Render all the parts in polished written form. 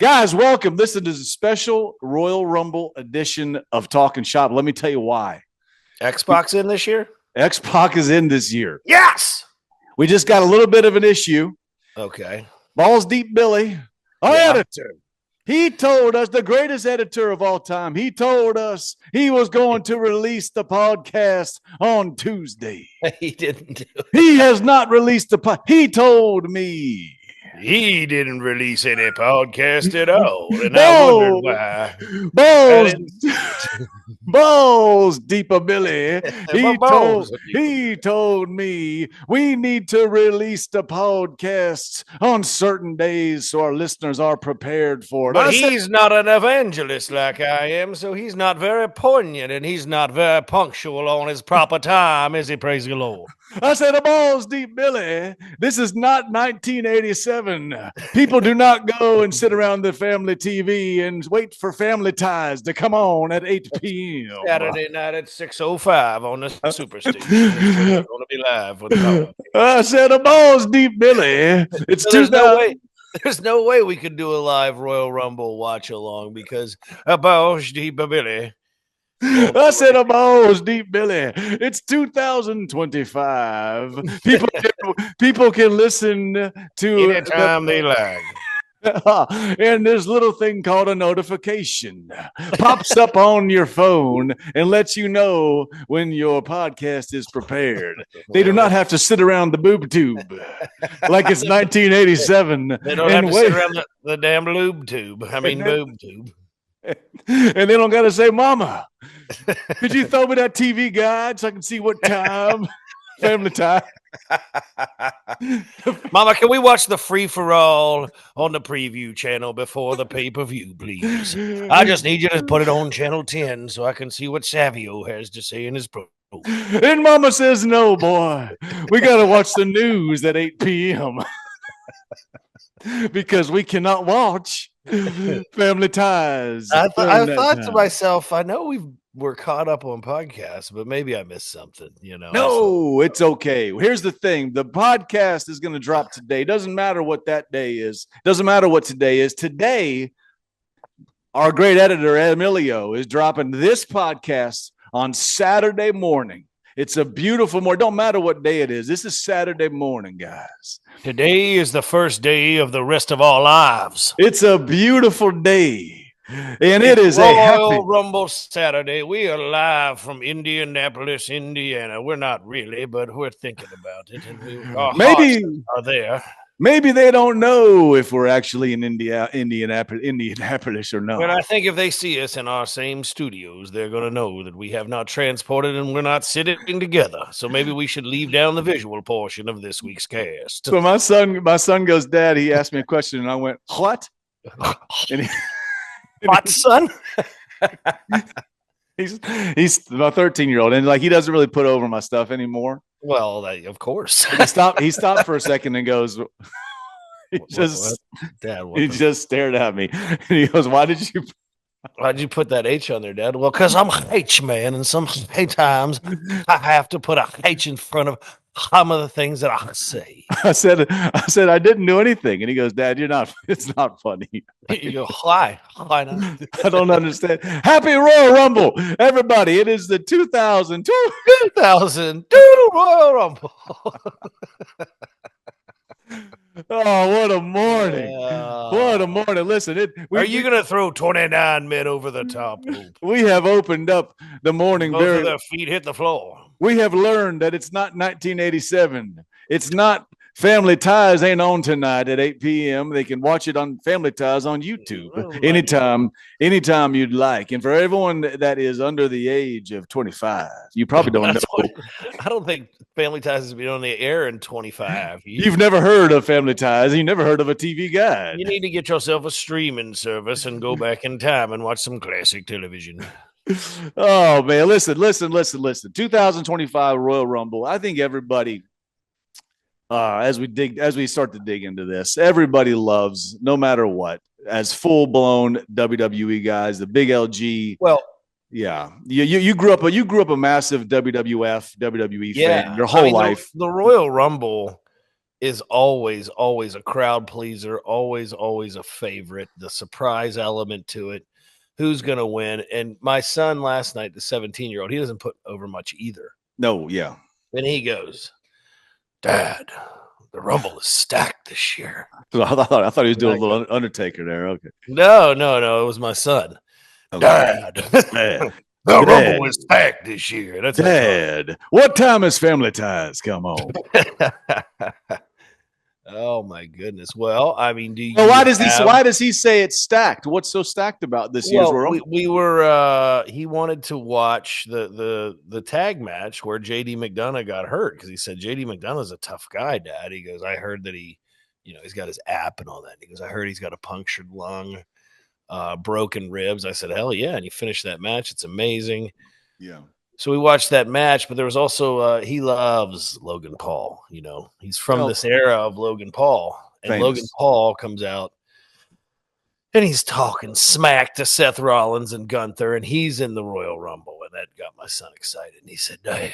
Guys, welcome. This is a special Royal Rumble edition of Talking Shop. Let me tell you why. X-Pac in this year? X-Pac is in this year. Yes! We just got a little bit of an issue. Okay. Balls Deep Billy, our editor. He told us, the greatest editor of all time, he told us he was going to release the podcast on Tuesday. He didn't do it. He has not released the podcast. He told me. He didn't release any podcast at all, and I wondered why. Balls deeper, Billy. He told me we need to release the podcasts on certain days so our listeners are prepared for it. But he's not an evangelist like I am, so he's not very poignant, and he's not very punctual on his proper time, is he? Praise the Lord. I said, balls deep, Billy. This is not 1987. People do not go and sit around the family TV and wait for Family Ties to come on at 8 p.m. Saturday night at 6:05 on the Superstation. We're going to be live with the I said, balls deep, Billy. It's so there's no way we could do a live Royal Rumble watch along because balls deep, Billy. I said, balls deep, Billy. It's 2025. People can listen to anytime they like. And this little thing called a notification pops up on your phone and lets you know when your podcast is prepared. They do not have to sit around the boob tube like it's 1987. They don't have to sit around the damn lube tube. I mean, boob tube. And they don't got to say, Mama, could you throw me that TV guide so I can see what time? Family Time. Mama, can we watch the free-for-all on the preview channel before the pay-per-view, please? I just need you to put it on channel 10 so I can see what Savio has to say in his program. And Mama says, no, boy. We got to watch the news at 8 p.m. because we cannot watch Family Ties. I thought to myself, I know we're caught up on podcasts, but maybe I missed something, No, it's okay. Here's the thing. The podcast is going to drop today. Doesn't matter what that day is. Doesn't matter what today is. Today, our great editor, Emilio, is dropping this podcast on Saturday morning. It's a beautiful morning. Don't matter what day it is. This is Saturday morning, guys. Today is the first day of the rest of our lives. It's a beautiful day. And it is Royal Rumble Saturday. We are live from Indianapolis, Indiana. We're not really, but we're thinking about it. And our hearts are there. Maybe they don't know if we're actually in Indianapolis or not. But I think if they see us in our same studios, they're going to know that we have not transported and we're not sitting together. So maybe we should leave down the visual portion of this week's cast. So my son goes, Dad, he asked me a question, and I went, what? What, son? He's my 13-year-old, and he doesn't really put over my stuff anymore. Well, of course. He stopped for a second and goes, he just stared at me. And he goes, why'd you put that H on there, Dad? Well, because I'm H, man, and sometimes I have to put a H in front of some of the things that I say. I said I didn't do anything, and he goes, Dad, it's not funny. You go, why not? I don't understand. Happy Royal Rumble, everybody! It is the 2002 Royal Rumble. Oh, what a morning! What a morning! Listen, are you going to throw 29 men over the top rope? We have opened up the morning. Both of their feet hit the floor. We have learned that it's not 1987. It's not Family Ties ain't on tonight at 8 p.m. They can watch it on Family Ties on YouTube anytime you'd like. And for everyone that is under the age of 25, you probably don't know. I don't think Family Ties has been on the air in 25 years. You've never heard of Family Ties. You never heard of a TV guide. You need to get yourself a streaming service and go back in time and watch some classic television. Oh, man. Listen. 2025 Royal Rumble. I think everybody, as we start to dig into this, everybody loves, no matter what, as full-blown WWE guys, the big LG. Well, yeah, you grew up a massive WWE fan your whole life. The Royal Rumble is always a crowd pleaser, always a favorite. The surprise element to it. Who's going to win? And my son last night, the 17-year-old, he doesn't put over much either. No, yeah. Then he goes, Dad, the Rumble is stacked this year. So I thought he was doing a little Undertaker there. Okay. No, it was my son. Okay. Dad, Dad. the Rumble is stacked this year. That's Dad. What time is Family Ties? Come on. Oh my goodness. Well, I mean, why does he say it's stacked? What's so stacked about this year's Rumble? We were he wanted to watch the tag match where JD McDonough got hurt because he said JD McDonough's a tough guy, Dad. He goes, I heard that he's got his app and all that. He goes, I heard he's got a punctured lung, broken ribs. I said, hell yeah. And he finished that match. It's amazing. Yeah. So we watched that match, but there was also he loves Logan Paul. He's from this era of Logan Paul, and famous. Logan Paul comes out and he's talking smack to Seth Rollins and Gunther, and he's in the Royal Rumble, and that got my son excited. And he said, Dad,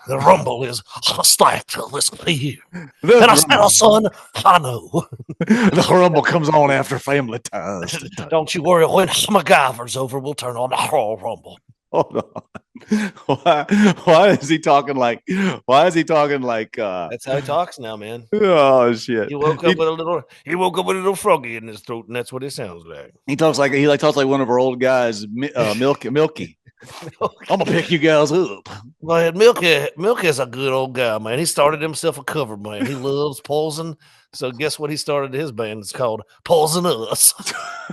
the Rumble is stacked this year. And I said, oh, son, I know. The Rumble comes on after Family Ties. Don't you worry. When MacGyver's over, we'll turn on the Royal Rumble. Hold on. Why is he talking like that's how he talks now, man. Oh shit. He woke up with a little froggy in his throat, and that's what it sounds like. He talks like one of our old guys, Milky. I'm gonna pick you guys up. Man, Milky is a good old guy, man. He started himself a cover band. He loves Poison. So guess what he started his band? It's called Poison Us.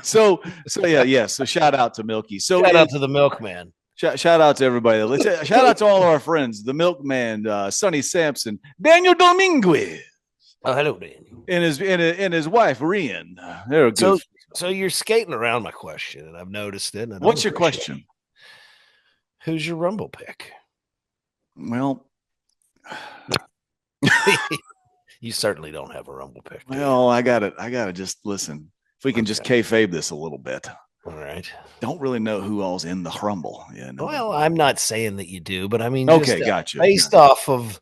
So yeah. So shout out to Milky. So shout out to the Milkman. Shout out to everybody. Shout out to all of our friends, the Milkman, Sonny Sampson, Daniel Dominguez. Oh, hello, Daniel. And his wife, Rian. They're good. So you're skating around my question, and I've noticed it. What's your question? Who's your Rumble pick? Well, you certainly don't have a Rumble pick. Well, I gotta just listen. If we can just kayfabe this a little bit. All right. Don't really know who all's in the Rumble. Yeah. No. Well, I'm not saying that you do, but I mean, okay, gotcha. Based off of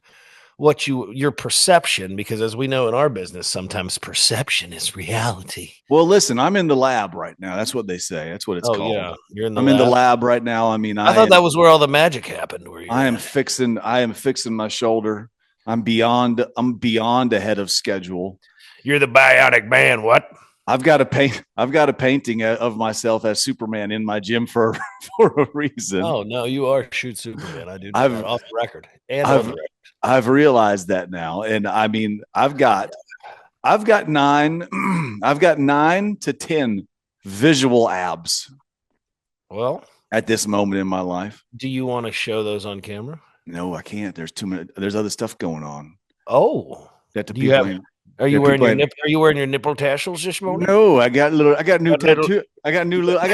what your perception, because as we know in our business, sometimes perception is reality. Well, listen, I'm in the lab right now. That's what they say. That's what it's called. Yeah, you're in the I'm in the lab right now. I mean, I thought that was where all the magic happened. I am fixing my shoulder. I'm beyond ahead of schedule. You're the bionic man. What? I've got a painting of myself as Superman in my gym for a reason. Oh no, you are shoot Superman. I do. Off the record and on the record. I've realized that now, and I mean, I've got 9 to 10 visual abs. Well, at this moment in my life, do you want to show those on camera? No, I can't. There's too many. There's other stuff going on. Oh, Are you wearing your nipple tassels this morning? No, I got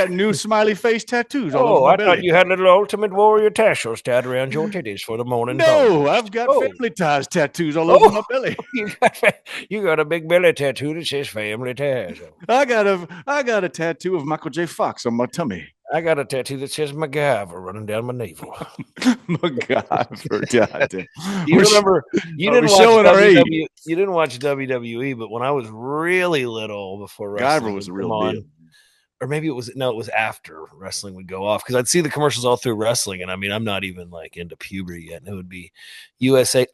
new smiley face tattoos all over my belly. Thought you had little Ultimate Warrior tassels tied around your titties for the morning. No, I've got Family Ties tattoos all over my belly. You got a big belly tattoo that says Family Ties. I got a tattoo of Michael J. Fox on my tummy. I got a tattoo that says MacGyver running down my navel. MacGyver, goddamn. You remember? You didn't watch WWE. You didn't watch WWE, but when I was really little, before wrestling MacGyver was a real deal. Or maybe it was after wrestling would go off, because I'd see the commercials all through wrestling, and I mean, I'm not even like into puberty yet. And it would be USA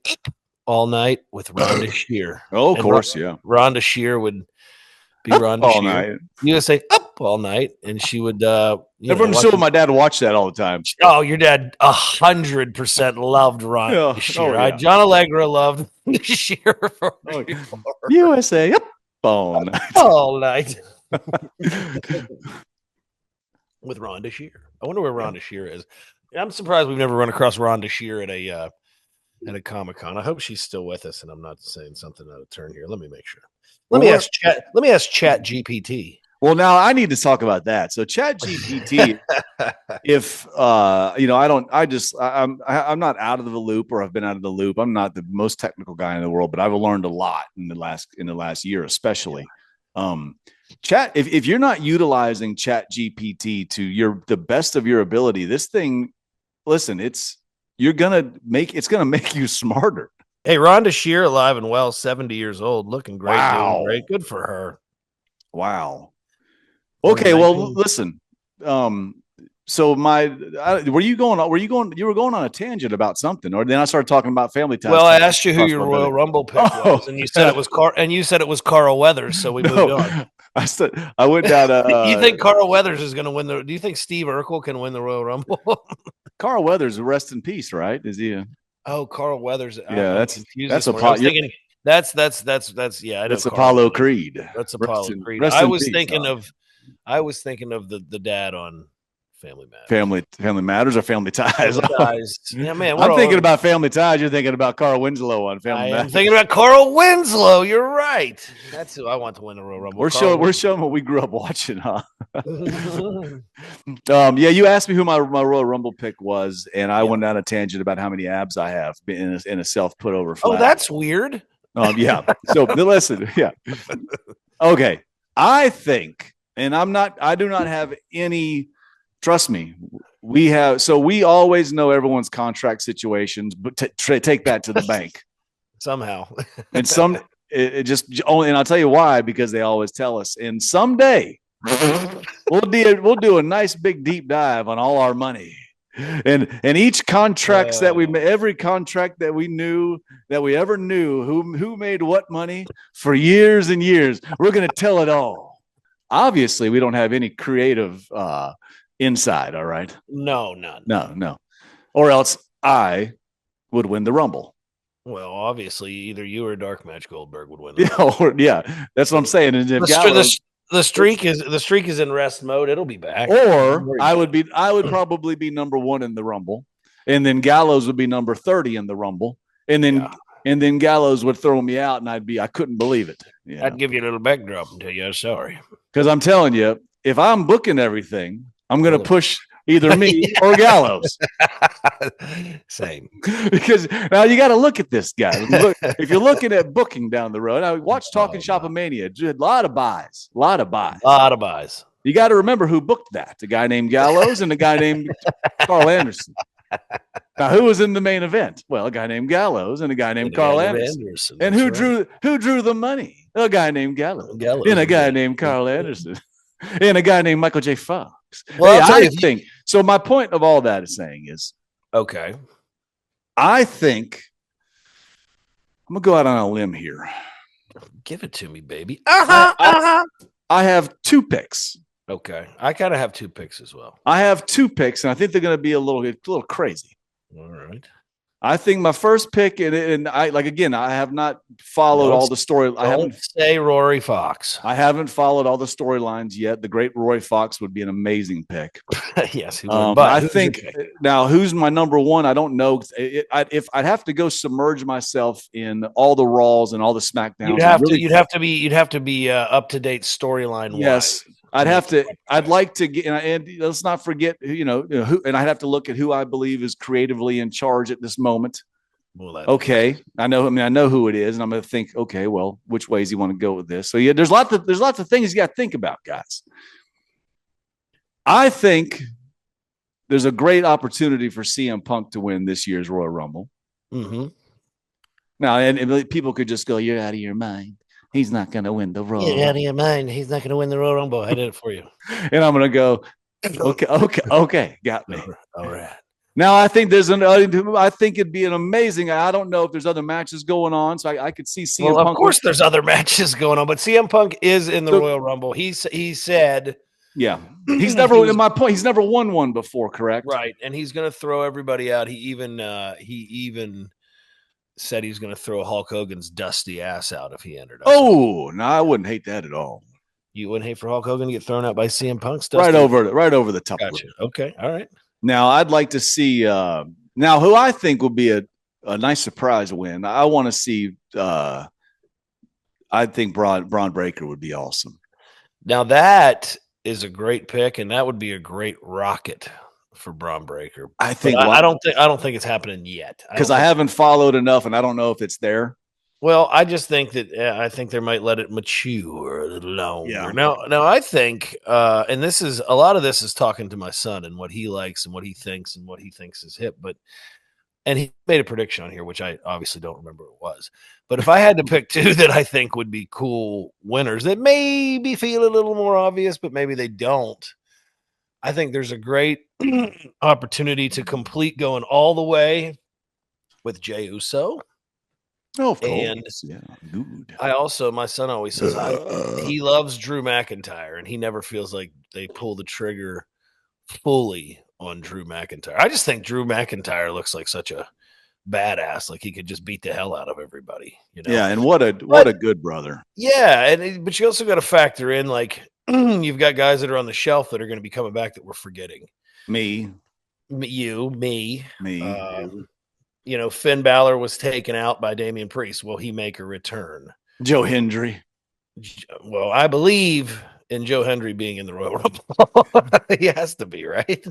All Night with Rhonda Shear. Oh, of course, yeah. Rhonda Shear would be Rhonda all Shear. Night. USA Up All Night, and she would. Everyone's sure my dad watched that all the time. Oh, your dad 100% loved Rhonda Shear. Yeah. John Allegra loved Shear for USA Up All Night. All night. With Rhonda Shear. I wonder where Rhonda Shear is. I'm surprised we've never run across Rhonda Shear at a Comic-Con. I hope she's still with us and I'm not saying something out of turn here. Let me make sure. Let me ask Chat GPT. Well, now I need to talk about that. So Chat GPT, I'm not out of the loop, or I've been out of the loop. I'm not the most technical guy in the world, but I've learned a lot in the last year, especially. If you're not utilizing Chat GPT to the best of your ability, this thing, listen, it's going to make you smarter. Hey, Rhonda Shear, alive and well, 70 years old, looking great, doing great. Good for her. Wow. Okay, well, listen. So you were going on a tangent about something, or then I started talking about Family Ties. Well, I asked you who your Royal Rumble pick was, and you said it was Carl Weathers, so we moved on. I went down. You think Carl Weathers is going to win do you think Steve Urkel can win the Royal Rumble? Carl Weathers, rest in peace, right? Is he? Oh, Carl Weathers. Yeah, that's Apollo. That's yeah. I know that's Apollo Creed. That's Apollo Creed. I was thinking of the dad on Family Matters. Family Matters or Family Ties? Yeah, man. I'm thinking about Family Ties. You're thinking about Carl Winslow on Family Matters. I'm thinking about Carl Winslow. You're right. That's who I want to win the Royal Rumble. We're showing what we grew up watching, huh? Yeah, you asked me who my Royal Rumble pick was, and I went down a tangent about how many abs I have in a self put over flag. Oh, that's weird. Yeah. So listen, yeah. Okay. I think, and I do not have any. Trust me, we always know everyone's contract situations, but take that to the bank somehow. And and I'll tell you why, because they always tell us. And someday we'll do a nice big deep dive on all our money and each contracts every contract that we ever knew, who made what money for years and years. We're going to tell it all. Obviously, we don't have any creative inside, all right? No. Or else I would win the Rumble. Well, obviously, either you or Dark Match Goldberg would win. Yeah, that's what I'm saying. And if the streak is in rest mode, it'll be back. Or I would probably be number 1 in the Rumble, and then Gallows would be number 30 in the Rumble, and then Gallows would throw me out, and I couldn't believe it. Yeah. I'd give you a little backdrop and tell you I'm sorry. Because I'm telling you, if I'm booking everything, I'm going to push either me or Gallows. Same. Because now you got to look at this guy. If you're looking at booking down the road, I watch Talking Shopomania. A lot of buys. You got to remember who booked that. A guy named Gallows and a guy named Carl Anderson. Now, who was in the main event? Well, a guy named Gallows and a guy named Carl Anderson. And who drew the money? A guy named Gallows and a guy named Carl Anderson. And a guy named Michael J. Fox. Well, I think so. My point of all that is saying is, okay, I think I'm gonna go out on a limb here. Give it to me, baby. I have 2 picks. Okay, I kind of have 2 picks as well. I have 2 picks, and I think they're going to be a little crazy. All right. I think my first pick, and I have not followed all the story. I haven't say Rory Fox. I haven't followed all the storylines yet. The great Rory Fox would be an amazing pick. Yes, he would. But I think now, who's my number 1? I don't know. If I'd have to go submerge myself in all the Raws and all the SmackDowns, you'd have to be up to date storyline. Yes. I'd like to get, and let's not forget, who, and I'd have to look at who I believe is creatively in charge at this moment. Well, okay. I know who it is, and I'm going to think, okay, well, which ways you want to go with this? So yeah, there's lots of things you got to think about, guys. I think there's a great opportunity for CM Punk to win this year's Royal Rumble. Mm-hmm. Now, and people could just go, "You're out of your mind. He's not going to win the Royal Rumble. You're out of your mind. He's not going to win the Royal Rumble. I did it for you." And I'm going to go, okay, got me. All right. Now, I think I think it'd be an amazing. I don't know if there's other matches going on, so I could see CM Punk. Of course, there's other matches going on, but CM Punk is in the Royal Rumble. He said, yeah, he's never. In my point, he's never won one before, correct? Right, and he's going to throw everybody out. He even said he's going to throw Hulk Hogan's dusty ass out if he entered. Oh, no, I wouldn't hate that at all. You wouldn't hate for Hulk Hogan to get thrown out by CM Punk's dusty? Right over the top. Gotcha. Okay, all right. Now, I'd like to see now who I think would be a nice surprise win. I want to see. I think Braun Breaker would be awesome. Now that is a great pick, and that would be a great rocket for Braun Breaker. I think. I don't think it's happening yet because I haven't followed enough, and I don't know if it's there. Well, I just think that I think they might let it mature a little longer. Yeah. Now I think, and this is a lot of this is talking to my son and what he likes and what he thinks is hip. But And he made a prediction on here, which I obviously don't remember what it was. But if I had to pick two that I think would be cool winners that maybe feel a little more obvious, but maybe they don't, I think there's a great opportunity to complete going all the way with Jey Uso. Oh, of And course. Yeah, good. my son always says he loves Drew McIntyre, and he never feels like they pull the trigger fully on Drew McIntyre. I just think Drew McIntyre looks like such a badass, like he could just beat the hell out of everybody, you know? Yeah, and what a good brother. Yeah, but you also got to factor in, like, you've got guys that are on the shelf that are going to be coming back that we're forgetting. Me. You know, Finn Balor was taken out by Damian Priest. Will he make a return? Joe Hendry. Well, I believe in Joe Hendry being in the Royal Rumble. He has to be, right?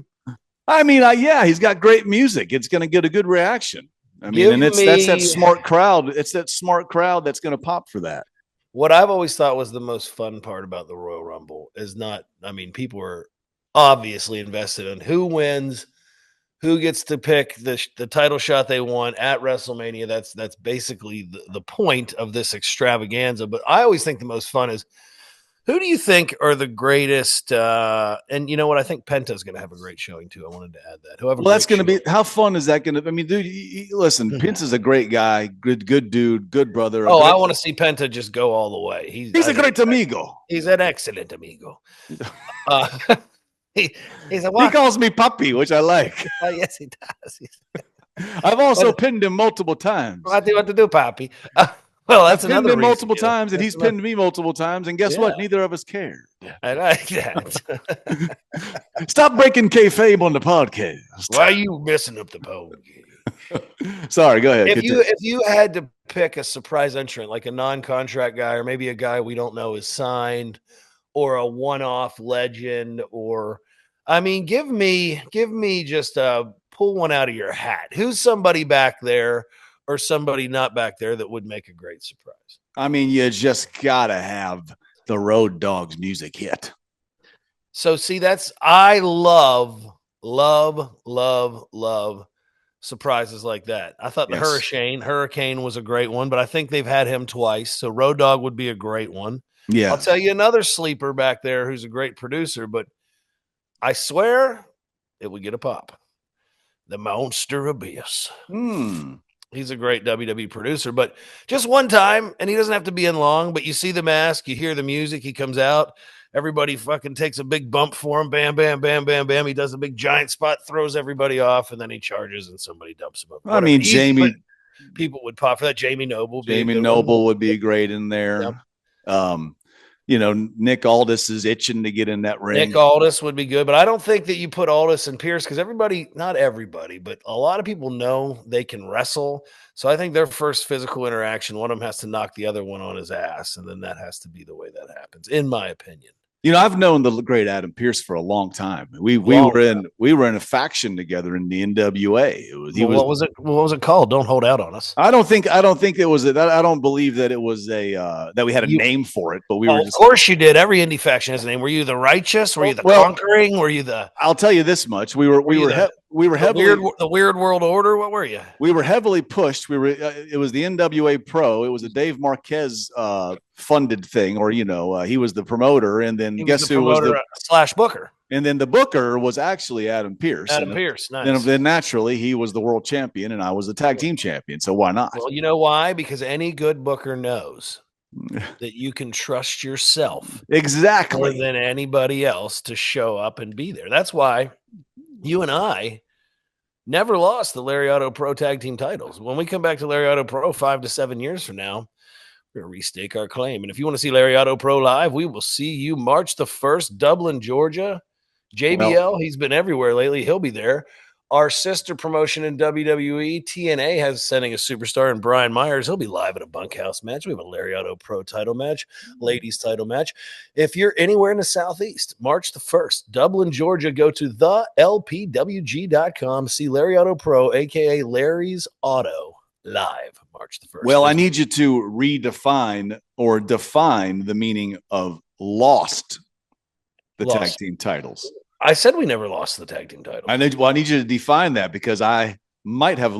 I mean, yeah, he's got great music. It's going to get a good reaction. I mean, that's that smart crowd. It's that smart crowd that's going to pop for that. What I've always thought was the most fun part about the Royal Rumble is people are obviously invested in who wins, who gets to pick the title shot they want at WrestleMania. That's basically the point of this extravaganza. But I always think the most fun is, who do you think are the greatest? And you know what? I think Penta's going to have a great showing too. I wanted to add that. Well, that's going to be, how fun is that going to? I mean, dude, listen, Penta's a great guy, good dude, good brother. Oh, I want to see Penta just go all the way. He's a great amigo. He's an excellent amigo. He calls me puppy, which I like. Yes, he does. I've also pinned him multiple times. What do you want to do, Poppy? Well, that's I've pinned him multiple times, and he's pinned me multiple times. And guess what? Neither of us cared. I like that. Stop breaking kayfabe on the podcast. Why are you messing up the podcast? Sorry, go ahead. If you had to pick a surprise entrant, like a non-contract guy, or maybe a guy we don't know is signed, or a one-off legend, or give me just pull one out of your hat. Who's somebody back there or somebody not back there that would make a great surprise? I mean, you just gotta have the Road Dogs music hit. So see, I love surprises like that. I thought the Hurricane was a great one, but I think they've had him twice. So Road Dogg would be a great one. Yeah. I'll tell you another sleeper back there who's a great producer, but I swear it would get a pop. The Monster Abyss. He's a great WWE producer, but just one time, and he doesn't have to be in long, but you see the mask, you hear the music, he comes out, everybody fucking takes a big bump for him, bam, bam, bam, bam, bam. He does a big giant spot, throws everybody off, and then he charges and somebody dumps him up. I mean, people would pop for that. Jamie Noble would be great in there. Yep. Nick Aldis is itching to get in that ring. Nick Aldis would be good, but I don't think that you put Aldis and Pierce, because not everybody, but a lot of people know they can wrestle. So I think their first physical interaction, one of them has to knock the other one on his ass, and then that has to be the way that happens, in my opinion. I've known the great Adam Pearce for a long time. We were in a faction together in the NWA. What was it called? Don't hold out on us. I don't think it was I don't believe that it was that we had a name for it, but we were. Of course, you did. Every indie faction has a name. Were you the Righteous? Were you the Conquering? Were you the? I'll tell you this much: we were heavily the Weird World Order. What were you? We were heavily pushed. It was the NWA Pro. It was a Dave Marquez funded thing, or he was the promoter, and then guess who was the / booker, and then the booker was actually Adam Pearce. Pearce, nice. Then naturally he was the world champion, and I was the tag team champion. So why not? Well, you know why? Because any good booker knows that you can trust yourself exactly more than anybody else to show up and be there. That's why you and I never lost the Lariato Pro tag team titles. When we come back to Lariato Pro 5 to 7 years from now, we're going to restake our claim. And if you want to see Lariato Pro live, we will see you March the 1st, Dublin, Georgia. JBL, he's been everywhere lately. He'll be there. Our sister promotion in WWE, TNA, has sending a superstar in Brian Myers. He'll be live at a bunkhouse match. We have a Lariato Pro title match, ladies title match. If you're anywhere in the Southeast, March the 1st, Dublin, Georgia, go to thelpwg.com. See Lariato Pro, a.k.a. Larry's Auto, live March the 1st. Well, I need you to redefine or define the meaning of lost tag team titles. I said we never lost the tag team title. I need you to define that, because I might have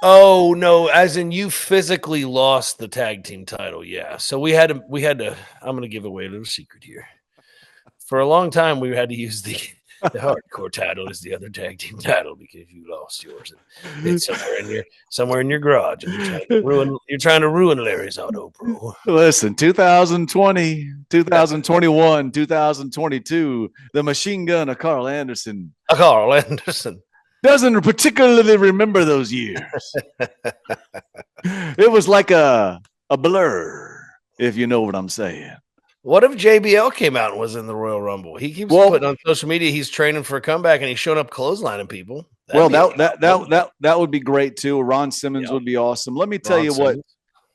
Oh no, as in you physically lost the tag team title. Yeah. So we had to I'm gonna give away a little secret here. For a long time we had to use the hardcore title as the other tag team title because you lost yours. And it's somewhere in your garage and you're trying to ruin Larry's Auto Pro. Listen, 2020, 2021, 2022, the machine gun of Carl Anderson. Carl Anderson Doesn't particularly remember those years. It was like a blur, if you know what I'm saying. What if JBL came out and was in the Royal Rumble? He keeps putting on social media he's training for a comeback and he's showing up clotheslining people. That would be great too. Ron Simmons would be awesome. Let me tell you what,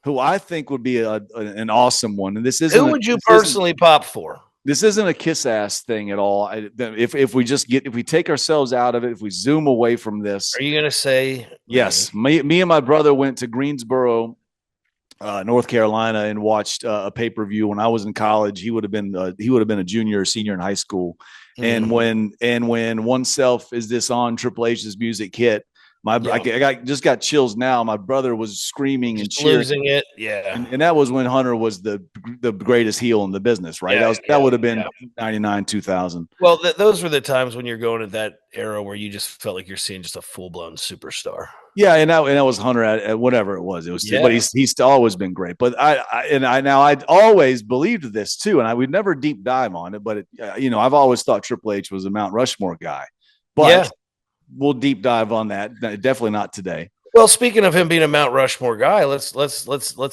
who I think would be an awesome one. And this isn't who would you personally pop for? This isn't a kiss ass thing at all. If we take ourselves out of it, if we zoom away from this, are you going to say yes? Me and my brother went to Greensboro, North Carolina, and watched a pay per view when I was in college. He would have been a junior or senior in high school. Mm-hmm. And when One Self Is This On Triple H's music hit, I just got chills now. My brother was screaming and cheering, losing it. Yeah. And that was when Hunter was the greatest heel in the business, right? That would have been 99, 2000. Well, those were the times when you're going at that era where you just felt like you're seeing just a full blown superstar. Yeah. And that was Hunter at whatever it was. But he's always been great. But I'd always believed this too. And we'd never deep dive on it, but I've always thought Triple H was a Mount Rushmore guy, but we'll deep dive on that. Definitely not today. Well, speaking of him being a Mount Rushmore guy, let's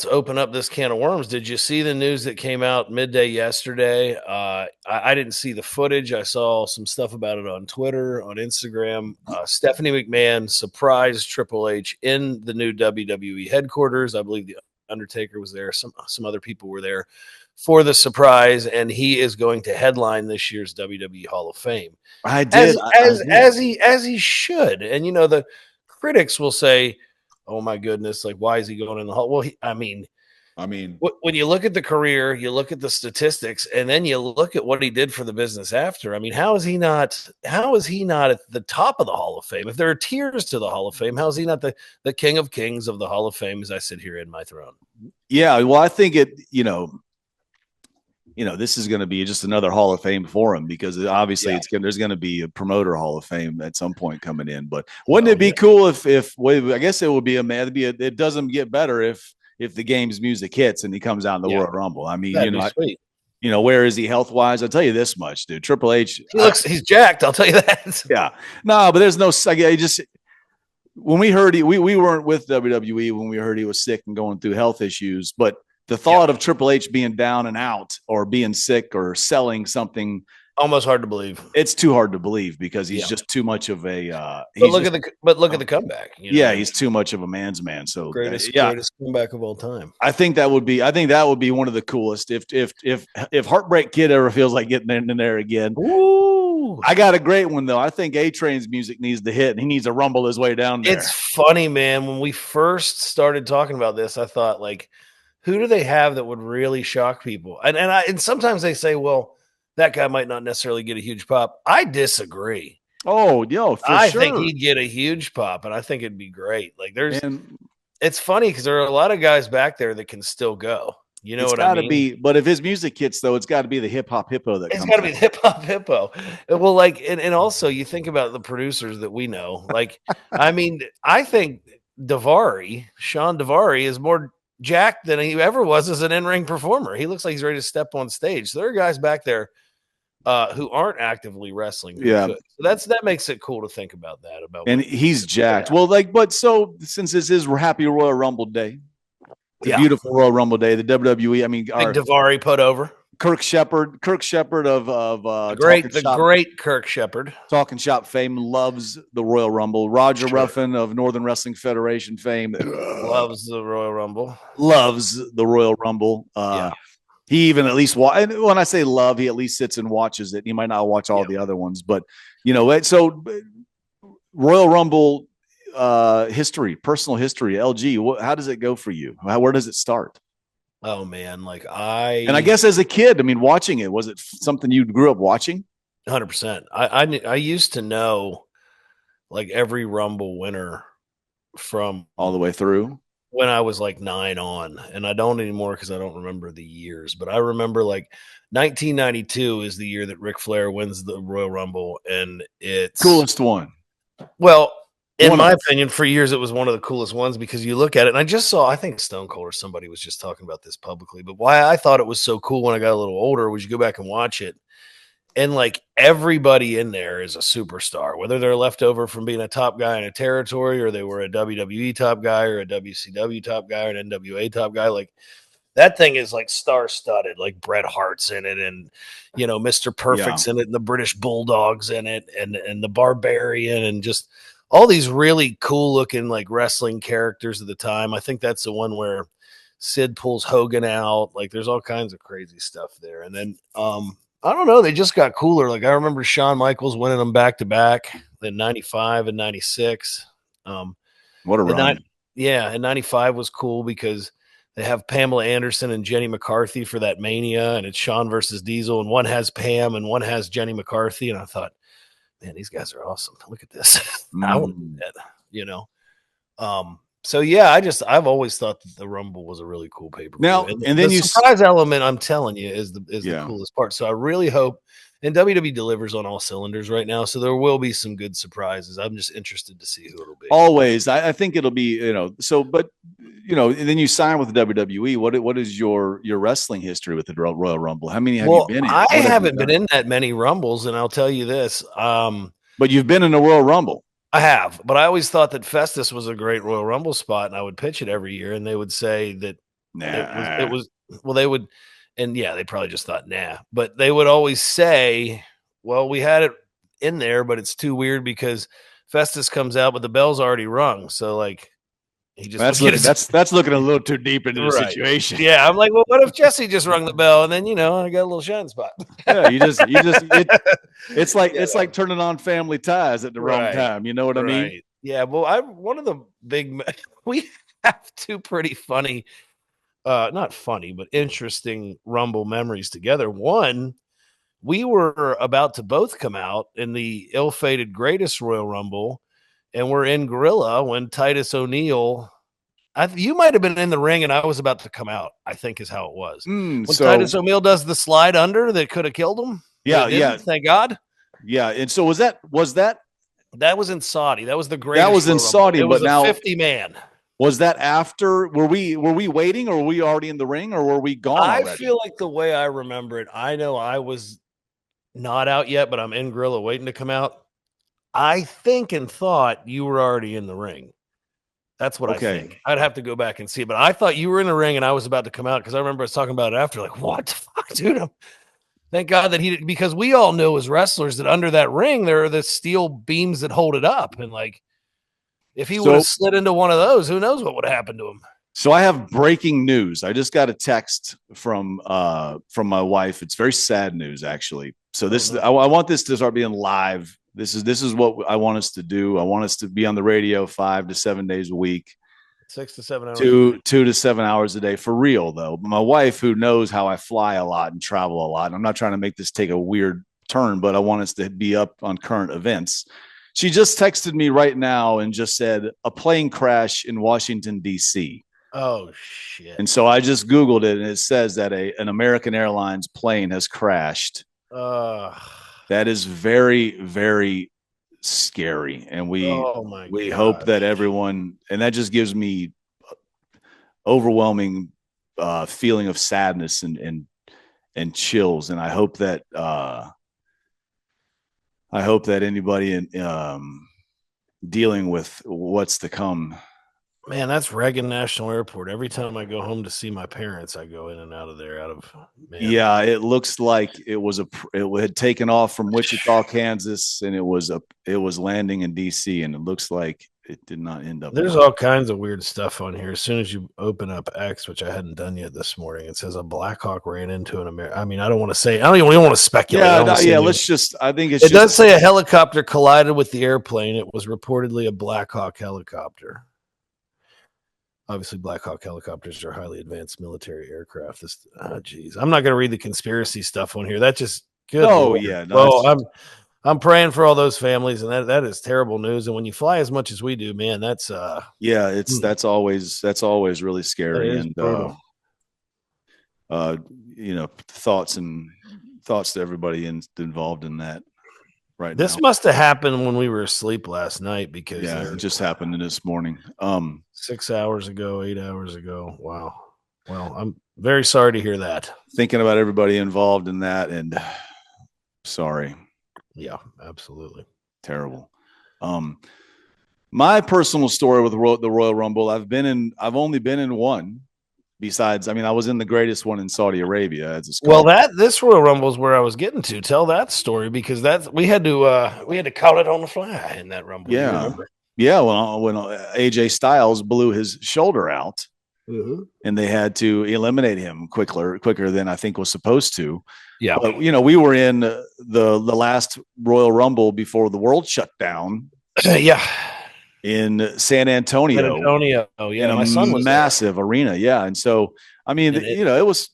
open up this can of worms. Did you see the news that came out midday yesterday? I didn't see the footage. I saw some stuff about it on Twitter, on Instagram. Stephanie McMahon surprised Triple H in the new WWE headquarters. I believe the Undertaker was there. Some other people were there for the surprise, and he is going to headline this year's WWE Hall of Fame. I did as he should. And the critics will say, "Oh my goodness, like why is he going in the Hall?" Well, I mean, when you look at the career, you look at the statistics, and then you look at what he did for the business after. I mean, how is he not at the top of the Hall of Fame? If there are tiers to the Hall of Fame, how is he not the king of kings of the Hall of Fame as I sit here in my throne? Yeah, well, I think this is going to be just another Hall of Fame for him because obviously there's going to be a promoter Hall of Fame at some point coming in. But wouldn't it be cool if I guess it would be it doesn't get better if the game's music hits and he comes out in the Royal Rumble. I mean, where is he health wise? I'll tell you this much, dude. Triple H, he's jacked. I'll tell you that. Yeah, no, but there's no. When we heard we weren't with WWE when we heard he was sick and going through health issues, but the thought of Triple H being down and out or being sick or selling something, almost hard to believe. It's too hard to believe because he's just too much of a. Look at the comeback. He's too much of a man's man. So greatest comeback of all time. I think that would be one of the coolest. If Heartbreak Kid ever feels like getting in there again. Ooh. I got a great one though. I think A-Train's music needs to hit, and he needs to rumble his way down there. It's funny, man. When we first started talking about this, I thought like, who do they have that would really shock people? And sometimes they say, well, that guy might not necessarily get a huge pop. I disagree. Oh, I think he'd get a huge pop, and I think it'd be great. Like it's funny because there are a lot of guys back there that can still go. You know what I mean? But if his music hits, though, it's got to be the hip hop hippo It's got to be the hip hop hippo. Well, and also you think about the producers that we know. Like, I mean, I think Sean Daivari is more jacked than he ever was as an in-ring performer. He looks like he's ready to step on stage. So there are guys back there who aren't actively wrestling. Yeah. So that makes it cool to think about that. And he's jacked. Well, so since this is Happy Royal Rumble Day, beautiful Royal Rumble Day, the WWE, I mean, big Daivari put over. Kirk Shepard of the great Kirk Shepard, Talking Shop fame, loves the Royal Rumble. Roger Ruffin of Northern Wrestling Federation fame loves the Royal Rumble. He even at least when I say love, he at least sits and watches it. He might not watch all the other ones, but so Royal Rumble personal history. LG, how does it go for you? Where does it start? Oh man, I guess as a kid, I mean, watching it, was it something you grew up watching? 100%. I used to know like every Rumble winner from all the way through when I was like 9 on, and I don't anymore because I don't remember the years, but I remember like 1992 is the year that Ric Flair wins the Royal Rumble, and it's coolest one. Well, in my opinion, for years it was one of the coolest ones because you look at it, and I think Stone Cold or somebody was just talking about this publicly, but why I thought it was so cool when I got a little older was you go back and watch it, and like everybody in there is a superstar, whether they're left over from being a top guy in a territory or they were a WWE top guy or a WCW top guy or an NWA top guy. Like that thing is like star studded, like Bret Hart's in it, and Mr. Perfect's in it, and the British Bulldog's in it, and the Barbarian, and just all these really cool looking like wrestling characters of the time. I think that's the one where Sid pulls Hogan out. Like there's all kinds of crazy stuff there. And then I don't know, they just got cooler. Like I remember Shawn Michaels winning them back to back in 95 and 96. What a run. And 95 was cool because they have Pamela Anderson and Jenny McCarthy for that Mania, and it's Shawn versus Diesel, and one has Pam and one has Jenny McCarthy. And I thought, man, these guys are awesome. Look at this. I want to do that, So yeah, I've always thought that the Rumble was a really cool pay-per-view. Now, and then the surprise element, I'm telling you, is the coolest part. So I really hope, and WWE delivers on all cylinders right now, so there will be some good surprises. I'm just interested to see who it'll be. Always, I think it'll be, but and then you sign with the WWE. What is your wrestling history with the Royal Rumble? How many have you been in? I haven't been in that many Rumbles, and I'll tell you this. But you've been in a Royal Rumble. I have, but I always thought that Festus was a great Royal Rumble spot, and I would pitch it every year, and they would say that it was they would, and yeah, they probably just thought but they would always say, well, we had it in there, but it's too weird because Festus comes out, but the bell's already rung, so like he just that's looking a little too deep into the situation. Yeah, I'm like, well, what if Jesse just rung the bell and then I got a little shine spot? Yeah, it's like turning on Family Ties at the wrong time. You know what I mean? Yeah. Well, one of the we have two pretty funny, not funny, but interesting Rumble memories together. One, we were about to both come out in the ill-fated Greatest Royal Rumble, and we're in Gorilla when Titus O'Neil. You might have been in the ring, and I was about to come out, I think is how it was. When Titus O'Neil does the slide under that could have killed him. Yeah. Thank God. Yeah. And so was that that was in Saudi. That was the Greatest. That was in Saudi, but now 50-man. Was that after? Were we waiting, or were we already in the ring, or were we gone already? I feel like the way I remember it, I know I was not out yet, but I'm in Gorilla waiting to come out. I think and thought you were already in the ring. That's what I think. I'd have to go back and see it, but I thought you were in the ring and I was about to come out because I remember us talking about it after. Like, what the fuck, dude? Thank God that because we all know as wrestlers that under that ring there are the steel beams that hold it up, and like if he would have slid into one of those, who knows what would have happened to him. So I have breaking news. I just got a text from my wife. It's very sad news, actually. So I want this to start being live. This is what I want us to do. I want us to be on the radio 5 to 7 days a week, 6 to 7 hours, 2 to 7 hours a day for real though. But my wife, who knows how I fly a lot and travel a lot, and I'm not trying to make this take a weird turn, but I want us to be up on current events. She just texted me right now and just said a plane crash in Washington, D.C. Oh shit. And so I just Googled it, and it says that an American Airlines plane has crashed. That is very, very scary. And we hope that everyone, and that just gives me overwhelming feeling of sadness and chills. And I hope that anybody in dealing with what's to come. Man, that's Reagan National Airport. Every time I go home to see my parents, I go in and out of there. Yeah, it looks like it had taken off from Wichita, Kansas, and it was landing in DC, and it looks like it did not end up. There's all kinds of weird stuff on here. As soon as you open up X, which I hadn't done yet this morning, it says a Black Hawk ran into an American. I mean, I don't want to say. I don't even want to speculate. Let's just. I think it does say a helicopter collided with the airplane. It was reportedly a Black Hawk helicopter. Obviously, Black Hawk helicopters are highly advanced military aircraft. I'm not going to read the conspiracy stuff on here. That just good. Oh, Lord. Yeah. No, I'm praying for all those families, and that is terrible news. And when you fly as much as we do, man, that's that's always really scary. And brutal. Thoughts to everybody involved in that right now. This must have happened when we were asleep last night, because it just happened this morning. 6 hours ago, 8 hours ago. Wow. Well, I'm very sorry to hear that. Thinking about everybody involved in that, and sorry. Yeah, absolutely. Terrible. My personal story with the Royal Rumble, I've only been in one. Besides, I was in the greatest one in Saudi Arabia, as it's called. Well, this Royal Rumble is where I was getting to. Tell that story, because we had to call it on the fly in that Rumble. Yeah, yeah. When AJ Styles blew his shoulder out, and they had to eliminate him quicker than I think was supposed to. Yeah, but we were in the last Royal Rumble before the world shut down. Yeah. In San Antonio. Oh yeah, my son was massive arena. Yeah, and so it was.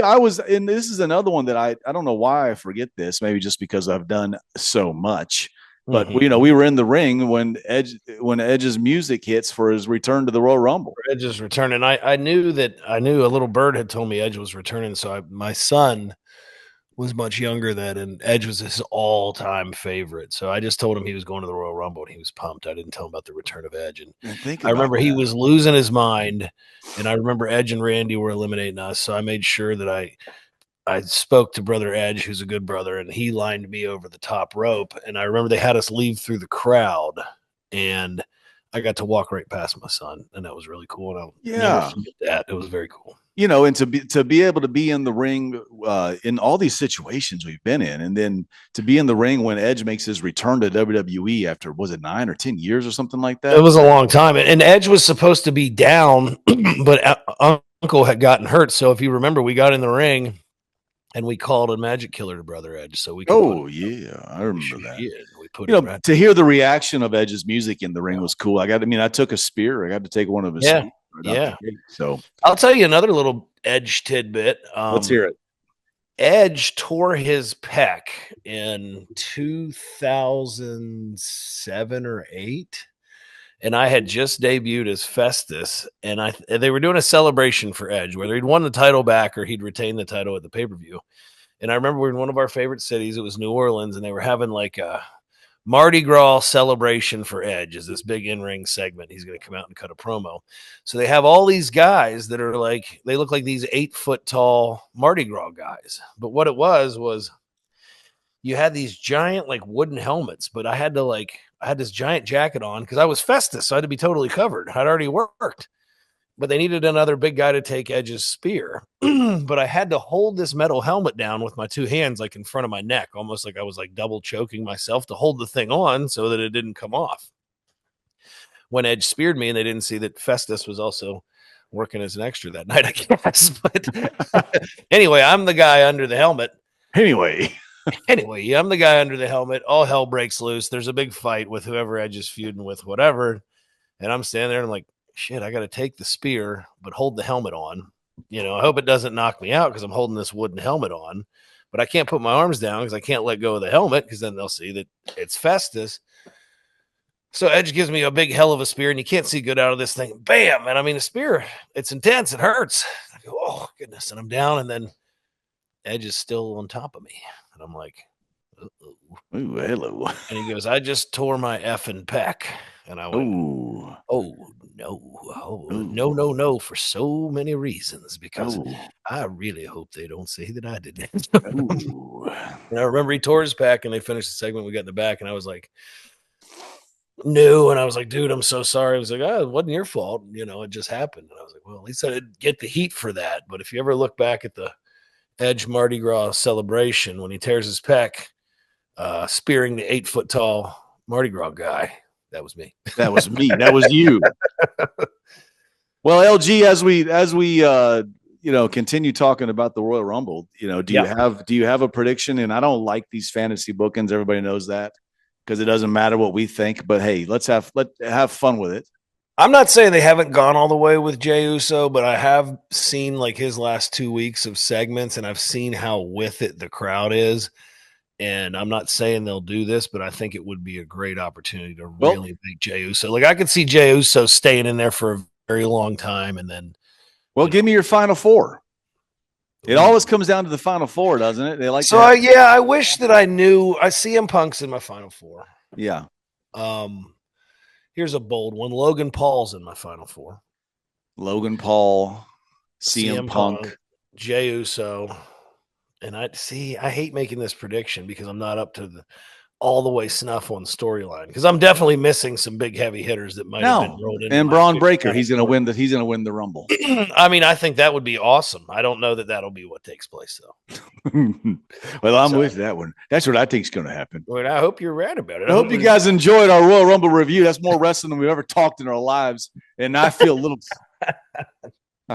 I was, and this is another one that I don't know why I forget this. Maybe just because I've done so much. But we were in the ring when Edge's music hits for his return to the Royal Rumble. Edge's return, and I knew a little bird had told me Edge was returning. So my son was much younger then, and Edge was his all-time favorite. So I just told him he was going to the Royal Rumble, and he was pumped. I didn't tell him about the return of Edge. And I remember he was losing his mind, and I remember Edge and Randy were eliminating us. So I made sure that I spoke to Brother Edge, who's a good brother, and he lined me over the top rope. And I remember they had us leave through the crowd, and I got to walk right past my son, and that was really cool. And I'll never forget that. It was very cool. And to be able to be in the ring in all these situations we've been in, and then to be in the ring when Edge makes his return to WWE after, was it 9 or 10 years or something like that? It was a long time. And Edge was supposed to be down, but Uncle had gotten hurt. So if you remember, we got in the ring and we called a magic killer to Brother Edge. So we could I remember that. We put to hear the reaction of Edge's music in the ring was cool. I took a spear. I got to take one of his. Yeah. So I'll tell you another little Edge tidbit. Let's hear it. Edge tore his pec in 2007 or 8, and I had just debuted as Festus, and they were doing a celebration for Edge, whether he'd won the title back or he'd retained the title at the pay-per-view. And I remember we were in one of our favorite cities. It was New Orleans, and they were having like a Mardi Gras celebration for Edge, is this big in-ring segment. He's going to come out and cut a promo. So they have all these guys that are like, they look like these 8-foot tall Mardi Gras guys. But what it was you had these giant like wooden helmets, but I had this giant jacket on because I was Festus, so I had to be totally covered. I'd already worked. But they needed another big guy to take Edge's spear. But I had to hold this metal helmet down with my two hands, like in front of my neck, almost like I was like double choking myself to hold the thing on so that it didn't come off. When Edge speared me, and they didn't see that Festus was also working as an extra that night, I guess. But anyway, I'm the guy under the helmet. Anyway, I'm the guy under the helmet. All hell breaks loose. There's a big fight with whoever Edge is feuding with, whatever. And I'm standing there and I'm like, shit, I got to take the spear, but hold the helmet on. I hope it doesn't knock me out because I'm holding this wooden helmet on, but I can't put my arms down because I can't let go of the helmet because then they'll see that it's Festus. So Edge gives me a big hell of a spear, and you can't see good out of this thing. Bam! And the spear, it's intense. It hurts. I go, oh, goodness. And I'm down, and then Edge is still on top of me. And I'm like, uh-oh. Ooh, hello. And he goes, I just tore my effing pec. And I went, ooh. Oh, no, for so many reasons, because I really hope they don't say that I did that. And I remember he tore his pec, and they finished the segment. We got in the back, and I was like, no. And I was like, dude, I'm so sorry. I was like, it wasn't your fault. It just happened. And I was like, well, at least I didn't get the heat for that. But if you ever look back at the Edge Mardi Gras celebration when he tears his pec, spearing the 8-foot tall Mardi Gras guy, that was me. That was me. That was you. Well, LG, as we continue talking about the Royal Rumble, do you have a prediction? And I don't like these fantasy bookings. Everybody knows that, because it doesn't matter what we think. But hey, let's have fun with it. I'm not saying they haven't gone all the way with Jey Uso, but I have seen like his last 2 weeks of segments, and I've seen how with it the crowd is. And I'm not saying they'll do this, but I think it would be a great opportunity to really make Jey Uso. Like I could see Jey Uso staying in there for a very long time, and then. Give me your final four. It always comes down to the final four, doesn't it? They like so. I wish that I knew. I CM Punk's in my final four. Yeah. Here's a bold one. Logan Paul's in my final four. Logan Paul, CM Punk, Jey Uso. And I hate making this prediction because I'm not up to all the way snuff on storyline because I'm definitely missing some big heavy hitters that might have been rolled in. And Braun Breaker, he's going to win. He's going to win the Rumble. I mean, I think that would be awesome. I don't know that that'll be what takes place though. Well, I'm with that one. That's what I think is going to happen. Well, I hope you're right about it. I hope you guys enjoyed our Royal Rumble review. That's more wrestling than we've ever talked in our lives, and I feel a little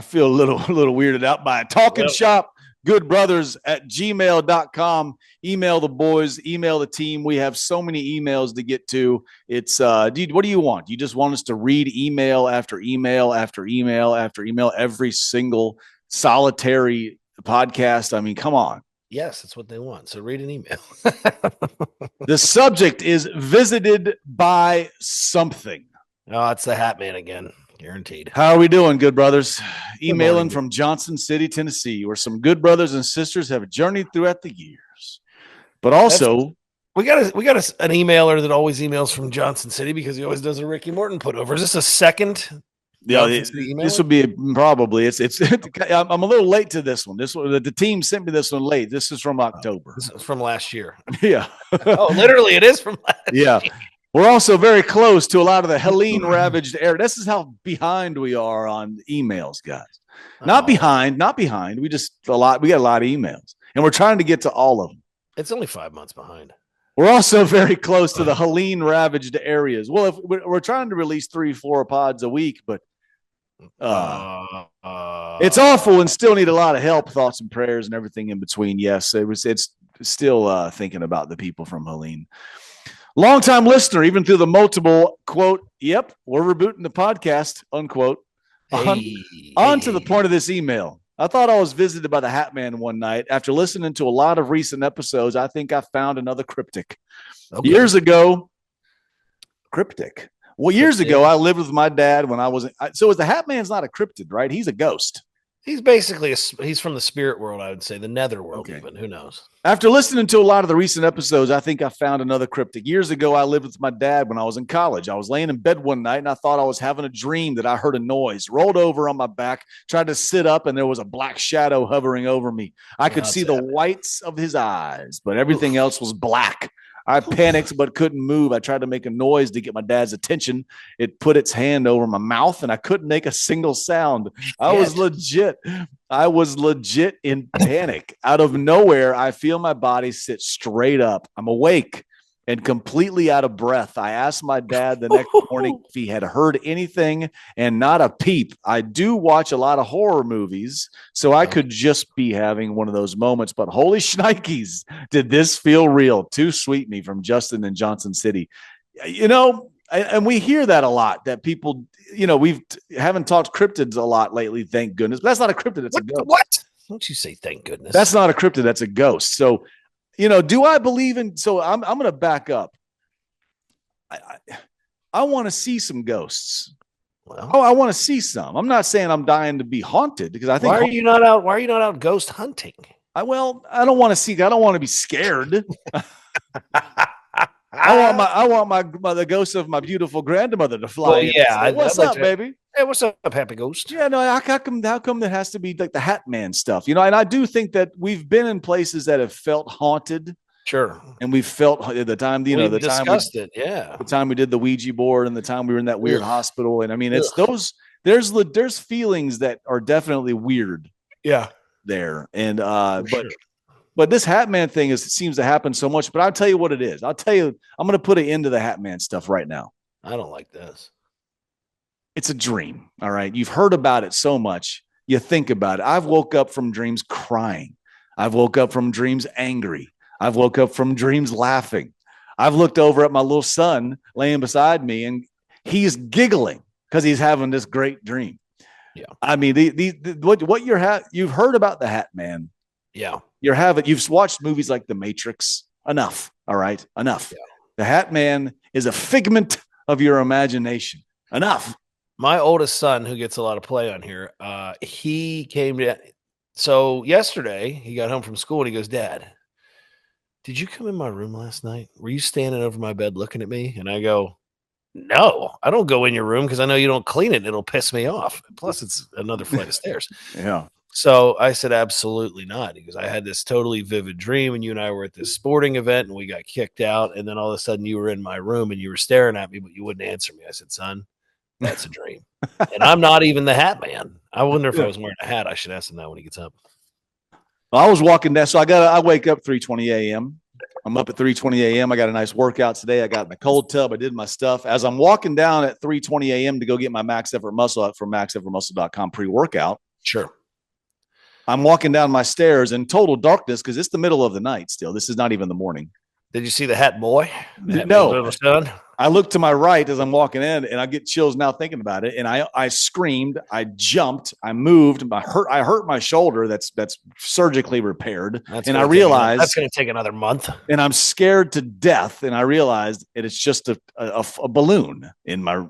weirded out by it. Talking Shop. goodbrothers@gmail.com. Email the boys, email the team. We have so many emails to get to. It's dude, what do you want? You just want us to read email after email after email after email every single solitary podcast? I mean, come on. Yes, that's what they want. So read an email. The subject is visited by something. Oh, it's the Hat Man again. Guaranteed. How are we doing, good brothers? Emailing from Johnson City, Tennessee, where some good brothers and sisters have journeyed throughout the years. But also, we got an emailer that always emails from Johnson City because he always does a Ricky Morton put over. Is this a second? Yeah, this would be probably. It's. I'm a little late to this one. This one, the team sent me this one late. This is from October. This is from last year. Yeah. Oh, literally, it is from last year. We're also very close to a lot of the Helene ravaged area. This is how behind we are on emails, guys. Not behind. We got a lot of emails, and we're trying to get to all of them. It's only 5 months behind. We're also very close to the Helene ravaged areas. Well, if we're trying to release 3-4 pods a week, but it's awful and still need a lot of help, thoughts and prayers and everything in between. Yes, it's still thinking about the people from Helene. Longtime listener, even through the multiple quote, yep, we're rebooting the podcast, unquote. On to the point of this email. I thought I was visited by the Hat Man one night. After listening to a lot of recent episodes, I think I found another cryptic. Okay. Years ago, years ago, I lived with my dad when I was. So the Hat Man's not a cryptid, right? He's a ghost. He's basically he's from the spirit world, I would say, the nether world, even. Who knows? After listening to a lot of the recent episodes, I think I found another cryptic. Years ago, I lived with my dad when I was in college. I was laying in bed one night, and I thought I was having a dream that I heard a noise. Rolled over on my back, tried to sit up, and there was a black shadow hovering over me. I could see the whites of his eyes, but everything else was black. I panicked but couldn't move. I tried to make a noise to get my dad's attention. It put its hand over my mouth, and I couldn't make a single sound. I was legit in panic. Out of nowhere, I feel my body sit straight up. I'm awake and completely out of breath. I asked my dad the next morning if he had heard anything, and not a peep. I do watch a lot of horror movies, so I could just be having one of those moments. But holy shnikes, did this feel real? Too sweet me from Justin in Johnson City. You know, and we hear that a lot, that people, you know, haven't talked cryptids a lot lately, thank goodness. But that's not a cryptid, that's a ghost. What? Don't you say thank goodness? That's not a cryptid, that's a ghost. So, you know, do I believe in? So I'm going to back up. I want to see some ghosts. Well, I want to see some. I'm not saying I'm dying to be haunted because I think. Why are you not out? Why are you not out ghost hunting? I don't want to see. I don't want to be scared. I want the ghost of my beautiful grandmother to fly. Well, yeah. What's up, baby? Hey, what's up, happy ghost? Yeah, no. How come that has to be like the Hat Man stuff? You know, and I do think that we've been in places that have felt haunted. Sure. And we felt at the time, you know, the time we did the Ouija board and the time we were in that weird hospital. And I mean, it's there's feelings that are definitely weird. Yeah. There. And but this Hat Man thing seems to happen so much. But I'll tell you what it is. I'll tell you, I'm going to put an end to the Hat Man stuff right now. I don't like this. It's a dream. All right. You've heard about it so much. You think about it. I've woke up from dreams crying. I've woke up from dreams angry. I've woke up from dreams laughing. I've looked over at my little son laying beside me, and he's giggling because he's having this great dream. Yeah. I mean, you've heard about the Hat Man. Yeah. You've watched movies like The Matrix. enough. All right, enough. Yeah. The Hat Man is a figment of your imagination. Enough. My oldest son, who gets a lot of play on here, he came to. So yesterday, he got home from school and he goes, "Dad, did you come in my room last night? Were you standing over my bed looking at me?" And I go, "No, I don't go in your room because I know you don't clean it. And it'll piss me off. Plus, it's another flight of stairs." Yeah. So I said, "Absolutely not." Because I had this totally vivid dream, and you and I were at this sporting event, and we got kicked out. And then all of a sudden, you were in my room, and you were staring at me, but you wouldn't answer me. I said, "Son, that's a dream." And I'm not even the Hat Man. I wonder if I was wearing a hat. I should ask him that when he gets up. Well, I was walking down, so I wake up 3:20 a.m. I'm up at 3:20 a.m. I got a nice workout today. I got in the cold tub. I did my stuff. As I'm walking down at 3:20 a.m. to go get my Max Effort Muscle from maxeffortmuscle.com pre-workout. Sure. I'm walking down my stairs in total darkness because it's the middle of the night still. This is not even the morning. Did you see the Hat Boy? No. I look to my right as I'm walking in, and I get chills now thinking about it. And I screamed, I jumped, I moved, I hurt my shoulder. That's surgically repaired. And I realized that's going to take another month. And I'm scared to death. And I realized it's just a balloon in my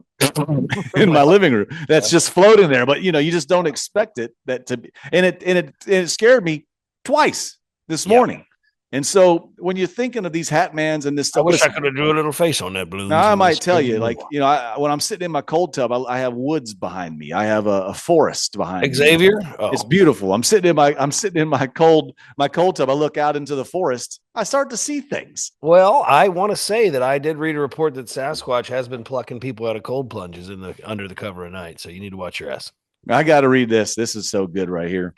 in my living room that's just floating there. But you just don't expect it to be. And it scared me twice this morning. And so when you're thinking of these Hat Mans and this stuff, I wish I could have drew a little face on that balloon. Now I might tell you, when I'm sitting in my cold tub, I have woods behind me. I have a forest behind me. Xavier, it's beautiful. I'm sitting in my cold tub. I look out into the forest. I start to see things. Well, I want to say that I did read a report that Sasquatch has been plucking people out of cold plunges under the cover of night. So you need to watch your ass. I got to read this. This is so good right here.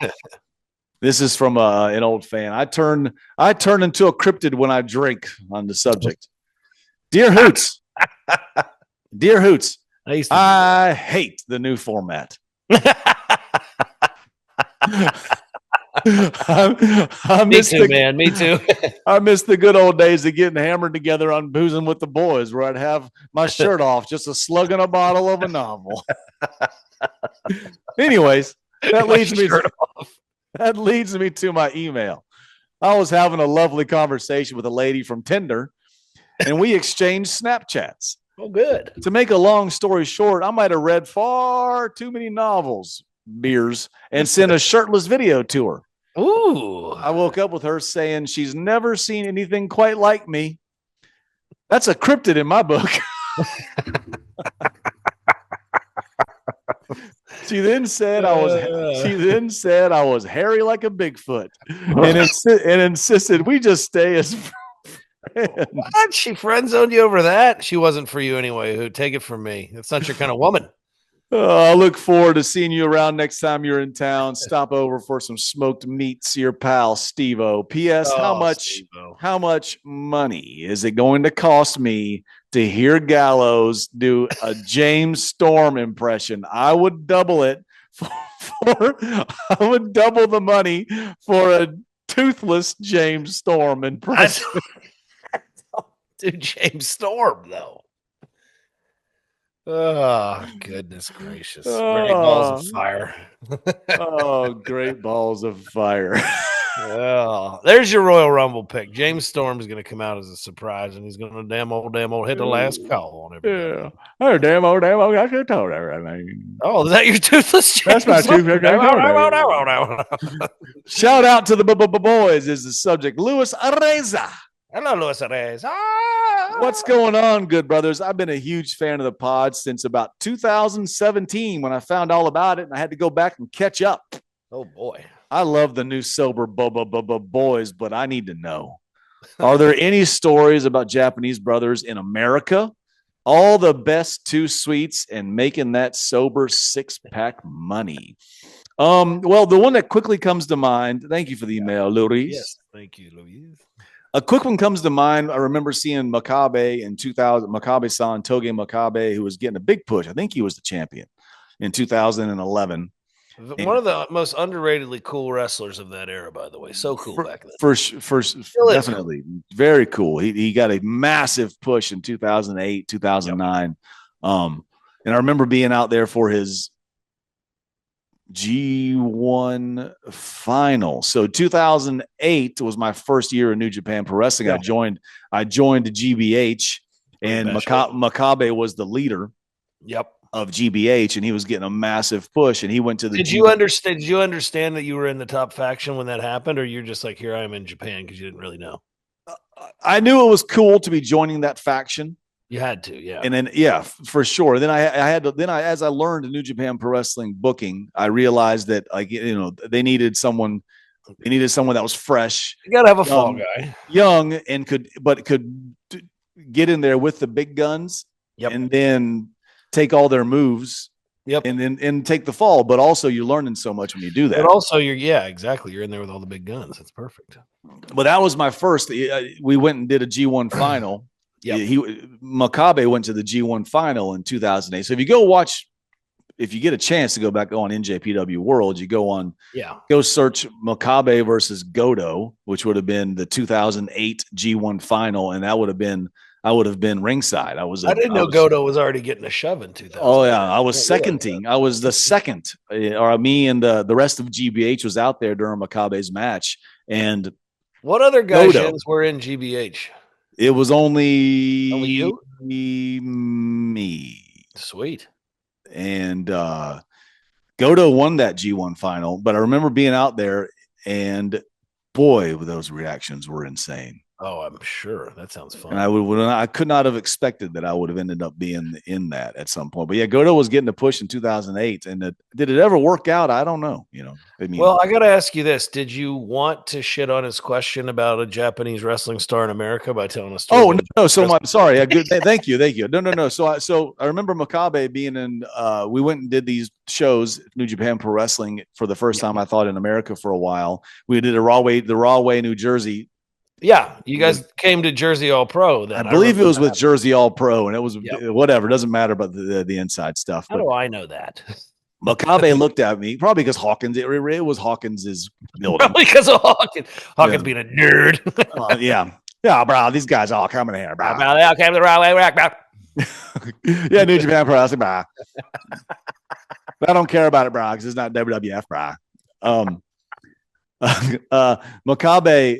This is from an old fan. I turn into a cryptid when I drink on the subject. Dear Hoots. Dear Hoots. I hate the new format. Me too, man. Me too. I miss the good old days of getting hammered together on Boozing with the Boys, where I'd have my shirt off, just a slug and a bottle of a novel. Anyways, that leads me to my email. I was having a lovely conversation with a lady from Tinder, and we exchanged Snapchats. Oh, good. To make a long story short, I might have read far too many beers, and sent a shirtless video to her. Ooh. I woke up with her saying she's never seen anything quite like me. That's a cryptid in my book. She then said I was hairy like a Bigfoot, and insisted we just stay as friends. What? She friend zoned you over that? She wasn't for you anyway. Who? Take it from me. That's not your kind of woman. I look forward to seeing you around next time you're in town. Stop over for some smoked meats. Your pal Steve-O. P.S. How much money is it going to cost me to hear Gallows do a James Storm impression? I would double it I would double the money for a toothless James Storm impression. Dude, James Storm though. Oh, goodness gracious. Great balls of fire. Oh, great balls of fire. Well, there's your Royal Rumble pick. James Storm is going to come out as a surprise, and he's going to damn old hit the last call on everybody. Yeah. Oh, damn old. I should have told everything. Oh, is that your toothless James? That's my toothless. Shout out to the boys is the subject. Luis Areza. Hello, Luis Areza. What's going on, good brothers? I've been a huge fan of the pod since about 2017 when I found all about it, and I had to go back and catch up. Oh, boy. I love the new sober boys, but I need to know. Are there any stories about Japanese brothers in America? All the best two sweets and making that sober six-pack money. Well, the one that quickly comes to mind, thank you for the email, Luis. Yes, thank you, Luis. A quick one comes to mind. I remember seeing Makabe in 2000, Makabe-san, Toge Makabe, who was getting a big push. I think he was the champion in 2011. One of the most underratedly cool wrestlers of that era, by the way. So cool back then. Definitely. Very cool. He got a massive push in 2008, 2009. Yep. And I remember being out there for his G1 final. So 2008 was my first year in New Japan Pro Wrestling. Yeah. I joined GBH, and Makabe was the leader. Yep. Of GBH, and he was getting a massive push, and he went to the. Did you understand that you were in the top faction when that happened, or you're just like, here I am in Japan because you didn't really know? I knew it was cool to be joining that faction. You had to, yeah. And then, yeah, for sure. Then I had to. Then as I learned New Japan Pro Wrestling booking, I realized that they needed someone. They needed someone that was fresh. You gotta have a fall guy, young, and could get in there with the big guns. Yep. And then take all their moves. Yep. And take the fall, but also you're learning so much when you do that. But also exactly. You're in there with all the big guns. That's perfect. But that was my first. We went and did a G1 final. Yeah, Makabe went to the G1 final in 2008. So if you get a chance to go back on NJPW World, you go search Makabe versus Goto, which would have been the 2008 G1 final, and I would have been ringside. I didn't know Goto was already getting a shove in 2000. Oh yeah, I was seconding. I was the second, or me and the rest of GBH was out there during Makabe's match. And what other guys were in GBH? It was only you? Me. Sweet. And Goto won that G1 final, but I remember being out there, and boy, those reactions were insane. Oh, I'm sure. That sounds fun. And I could not have expected that I would have ended up being in that at some point. But yeah, Goto was getting a push in 2008. And did it ever work out? I don't know. Well, I got to ask you this. Did you want to shit on his question about a Japanese wrestling star in America by telling us? Oh, no. So sorry. Thank you. No. So I remember Makabe being in, we went and did these shows, New Japan Pro Wrestling, for the first time, I thought, in America for a while. We did the Raw Way, New Jersey. Yeah, you guys came to Jersey All Pro. Then I believe it was with Jersey All Pro, and it was whatever. It doesn't matter about the inside stuff. How do I know that? Makabe looked at me, probably because Hawkins. It was Hawkins's building. Probably because of Hawkins being a nerd. Yeah, bro. These guys all coming here, bro. They all came the wrong way, bro. Yeah, New Japan Pro Wrestling, bro. But I don't care about it, bro, because it's not WWF, bro. Makabe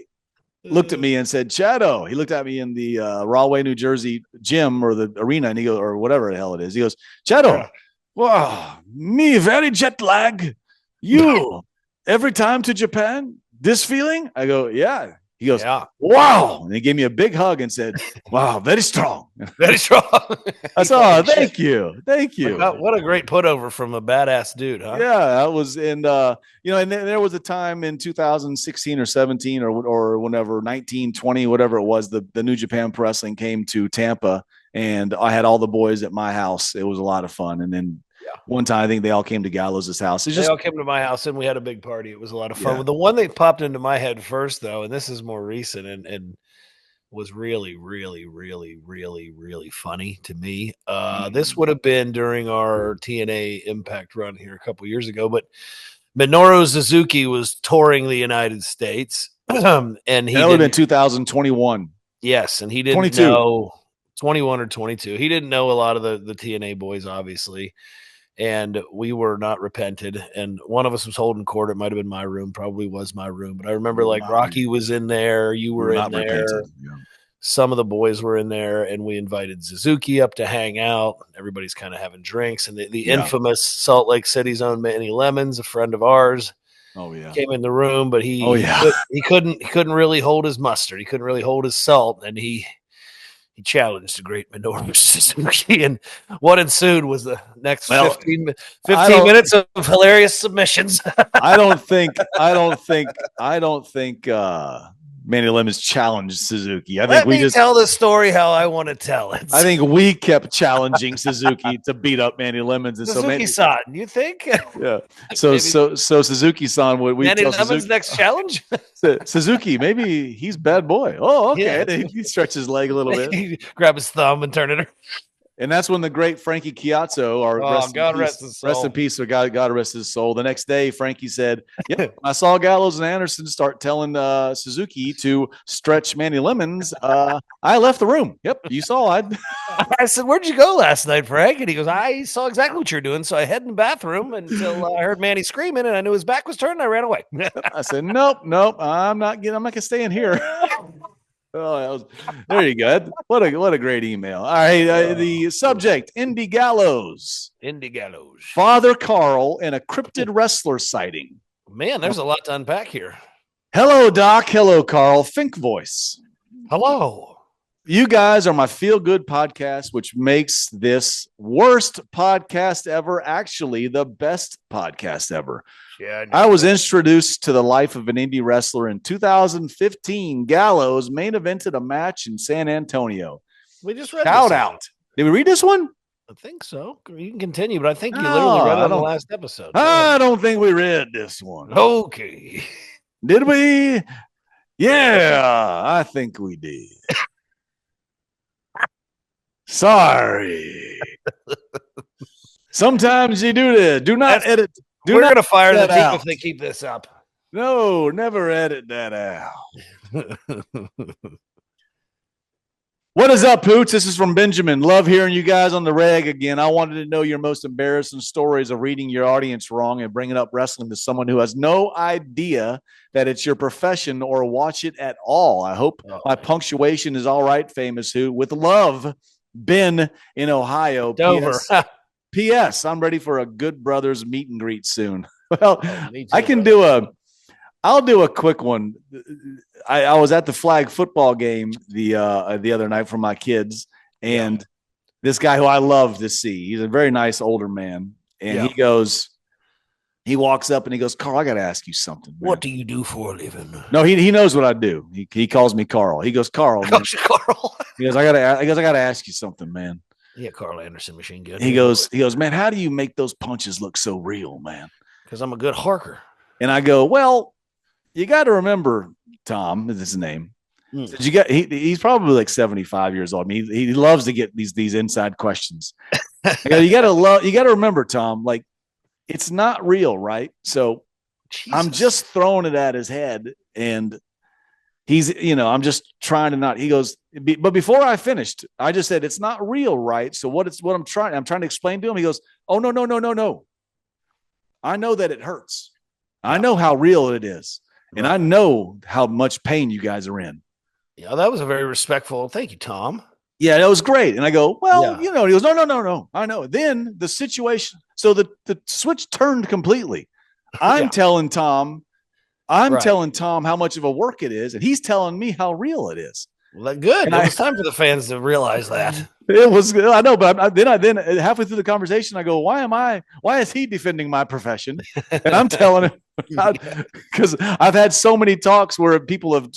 looked at me and said, Shadow. He looked at me in the Rahway, New Jersey gym or the arena, and he goes, or whatever the hell it is. He goes, Shadow, wow, me very jet lag. You every time to Japan, this feeling? I go, yeah. He goes, wow. And he gave me a big hug and said, wow, very strong. Very strong. I said, thank you. Thank you. What a great putover from a badass dude, huh? Yeah, that was, and there was a time in 2016 or 17 or whenever, 19, 20, whatever it was, the New Japan Pro Wrestling came to Tampa, and I had all the boys at my house. It was a lot of fun. And then one time, I think they all came to Gallows' house. They all came to my house, and we had a big party. It was a lot of fun. Yeah. The one that popped into my head first, though, and this is more recent and was really, really, really, really, really funny to me. This would have been during our TNA Impact run here a couple years ago, but Minoru Suzuki was touring the United States, and that would have been 2021. Yes, and he didn't know 21 or 22. He didn't know a lot of the TNA boys, obviously. And we were not repented. And one of us was holding court. It might have been my room, probably was my room. But I remember Rocky was in there. You were in there. Yeah. Some of the boys were in there. And we invited Suzuki up to hang out. Everybody's kind of having drinks. And the infamous Salt Lake City's own Manny Lemons, a friend of ours, came in the room. But he couldn't really hold his mustard. He couldn't really hold his salt. And he challenged the great Minoru Suzuki, and what ensued was the next 15 minutes of hilarious submissions. I don't think Manny Lemons challenged Suzuki. I think we just tell the story how I want to tell it. I think we kept challenging Suzuki to beat up Manny Lemons, and Suzuki-san, you think? Yeah. So Suzuki-san, would we Manny Lemons' next challenge? Suzuki, maybe he's bad boy. Oh, okay. Yeah. He stretches his leg a little bit. Grab his thumb and turn it. And that's when the great Frankie Chiazzo, God rest his soul. Rest in peace, or God rest his soul. The next day, Frankie said, "Yep, I saw Gallows and Anderson start telling Suzuki to stretch Manny Lemons. I left the room. Yep, you saw it." I said, "Where'd you go last night, Frank?" And he goes, "I saw exactly what you're doing. So I hid in the bathroom until I heard Manny screaming, and I knew his back was turned. And I ran away." I said, "Nope, I'm not gonna stay in here." Oh, there you go. What a great email. All right, the subject: Indy Gallows. Indy Gallows. Father Carl and a cryptid wrestler sighting. Man, there's a lot to unpack here. Hello, Doc. Hello, Carl. Fink voice. Hello. You guys are my feel-good podcast, which makes this worst podcast ever actually the best podcast ever. Yeah, I was introduced to the life of an indie wrestler in 2015. Gallows main evented a match in San Antonio. We just read Shout out. Did we read this one? I think so. You can continue, but I think you literally read it on the last episode. I don't think we read this one. Okay. Did we? Yeah, I think we did. Sorry. Sometimes you do this. Do not edit. We're going to fire the team if they keep this up. No, never edit that out. What is up, Poots? This is from Benjamin. Love hearing you guys on the reg again. I wanted to know your most embarrassing stories of reading your audience wrong and bringing up wrestling to someone who has no idea that it's your profession or watch it at all. I hope my punctuation is all right, famous who. With love, Ben in Ohio. Dover. P.S. I'm ready for a Good Brothers meet and greet soon. Well, I can do I'll do a quick one. I was at the flag football game the other night for my kids, and this guy who I love to see, he's a very nice older man, and he walks up and he goes, "Carl, I got to ask you something. Man. What do you do for a living?" No, he knows what I do. He calls me Carl. He goes, "Carl." Carl. He goes, I got to ask you something, man. Yeah, Carl Anderson, machine gun. He goes, man, how do you make those punches look so real, man? Because I'm a good harker. And I go, well, you got to remember, Tom is his name. He's probably like 75 years old. I mean, he loves to get these inside questions. You got to remember, Tom, like it's not real, right? So Jesus. I'm just throwing it at his head, and he's, I'm just trying to not. He goes, but before I finished, I just said it's not real, right? So what I'm trying to explain to him. He goes, oh no. I know that it hurts. I know how real it is, and I know how much pain you guys are in. Yeah, that was a very respectful. Thank you, Tom. Yeah, that was great. And I go, well, he goes, no. I know. Then the situation. So the switch turned completely. I'm telling Tom how much of a work it is, and he's telling me how real it is. Well, good. It's time for the fans to realize that. It was, I know, but then halfway through the conversation, I go, why is he defending my profession? And I'm telling him, because I've had so many talks where people have,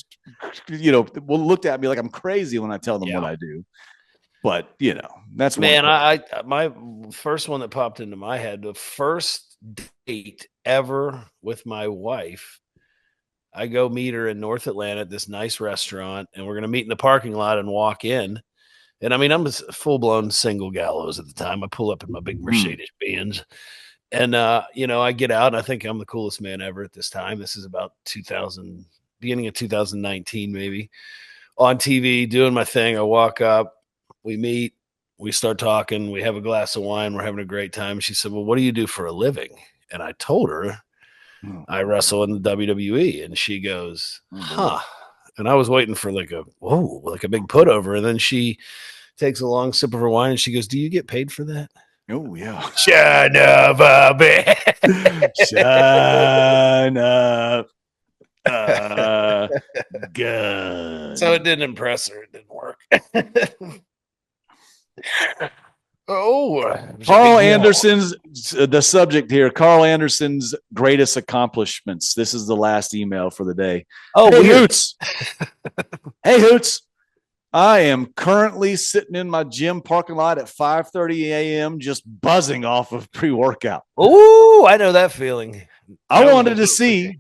looked at me like I'm crazy when I tell them what I do. But, that's man, my first one that popped into my head, the first date ever with my wife, I go meet her in North Atlanta at this nice restaurant, and we're going to meet in the parking lot and walk in. And I mean, I'm a full-blown single Gallows at the time. I pull up in my big Mercedes Benz, and I get out, and I think I'm the coolest man ever at this time. This is about beginning of 2019, maybe. On TV, doing my thing. I walk up, we meet, we start talking, we have a glass of wine, we're having a great time. She said, "Well, what do you do for a living?" And I told her, I wrestle in the WWE, and she goes, "Huh." And I was waiting for like a big put over, and then she takes a long sip of her wine, and she goes, "Do you get paid for that?" Oh yeah. Shut up, Bobby. Shut up. Good. So it didn't impress her. It didn't work. Carl Anderson's the subject here. Carl Anderson's greatest accomplishments. This is the last email for the day. Hey, Hoots. Hey, Hoots. I am currently sitting in my gym parking lot at 5:30 a.m. just buzzing off of pre-workout. Oh, I know that feeling. I wanted to see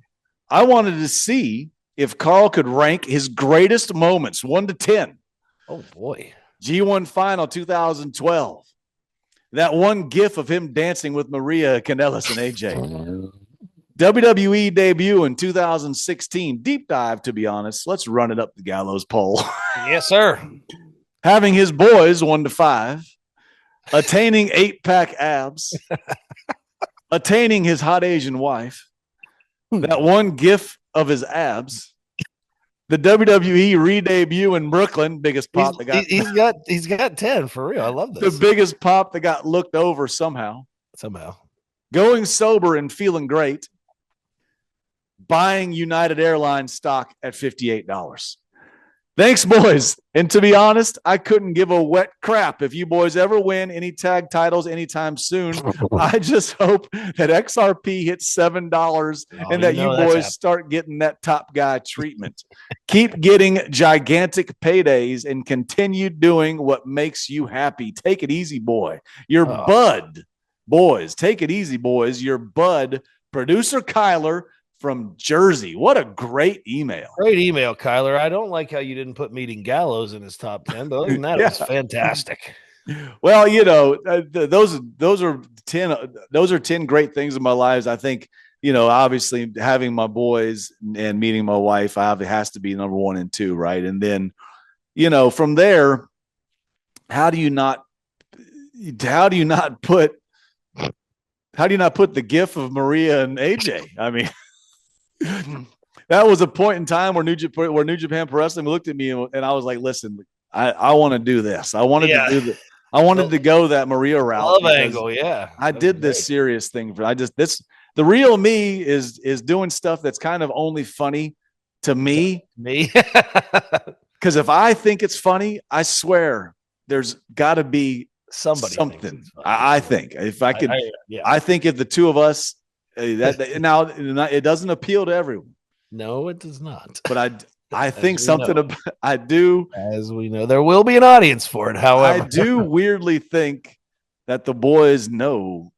if Carl could rank his greatest moments 1 to 10. Oh boy. G1 Final 2012. That one gif of him dancing with Maria Kanellis and AJ. WWE debut in 2016. Deep dive, to be honest. Let's run it up the Gallows pole. Yes, sir. Having his boys 1 to 5. Attaining 8-pack abs. Attaining his hot Asian wife. That one gif of his abs. The WWE re-debut in Brooklyn, biggest pop he's got 10 for real. I love this. The biggest pop that got looked over somehow. Going sober and feeling great. Buying United Airlines stock at $58. Thanks, boys. And to be honest, I couldn't give a wet crap if you boys ever win any tag titles anytime soon. I just hope that XRP hits $7 and that you boys start getting that top guy treatment. Keep getting gigantic paydays and continue doing what makes you happy. Take it easy, boy. Your bud, boys. Take it easy, boys. Your bud, producer Kyler from Jersey. What a great email. Great email, Kyler. I don't like how you didn't put meeting Gallows in his top 10, but other than that, it was fantastic. Well, those are 10 great things in my lives. I think, obviously having my boys and meeting my wife, it has to be number 1 and 2, right? And then, from there, how do you not put the gif of Maria and AJ? I mean, that was a point in time where New Japan Pro Wrestling looked at me and I was like, listen, I want to do this. I wanted to do I wanted to go that Maria route. Love angle, yeah. I did this serious thing the real me is doing stuff that's kind of only funny to me. Because if I think it's funny, I swear there's got to be something. I think if I could, I think if the two of us, now it doesn't appeal to everyone. No, it does not. But I think something about I do. As we know, there will be an audience for it. However, I do weirdly think that the boys know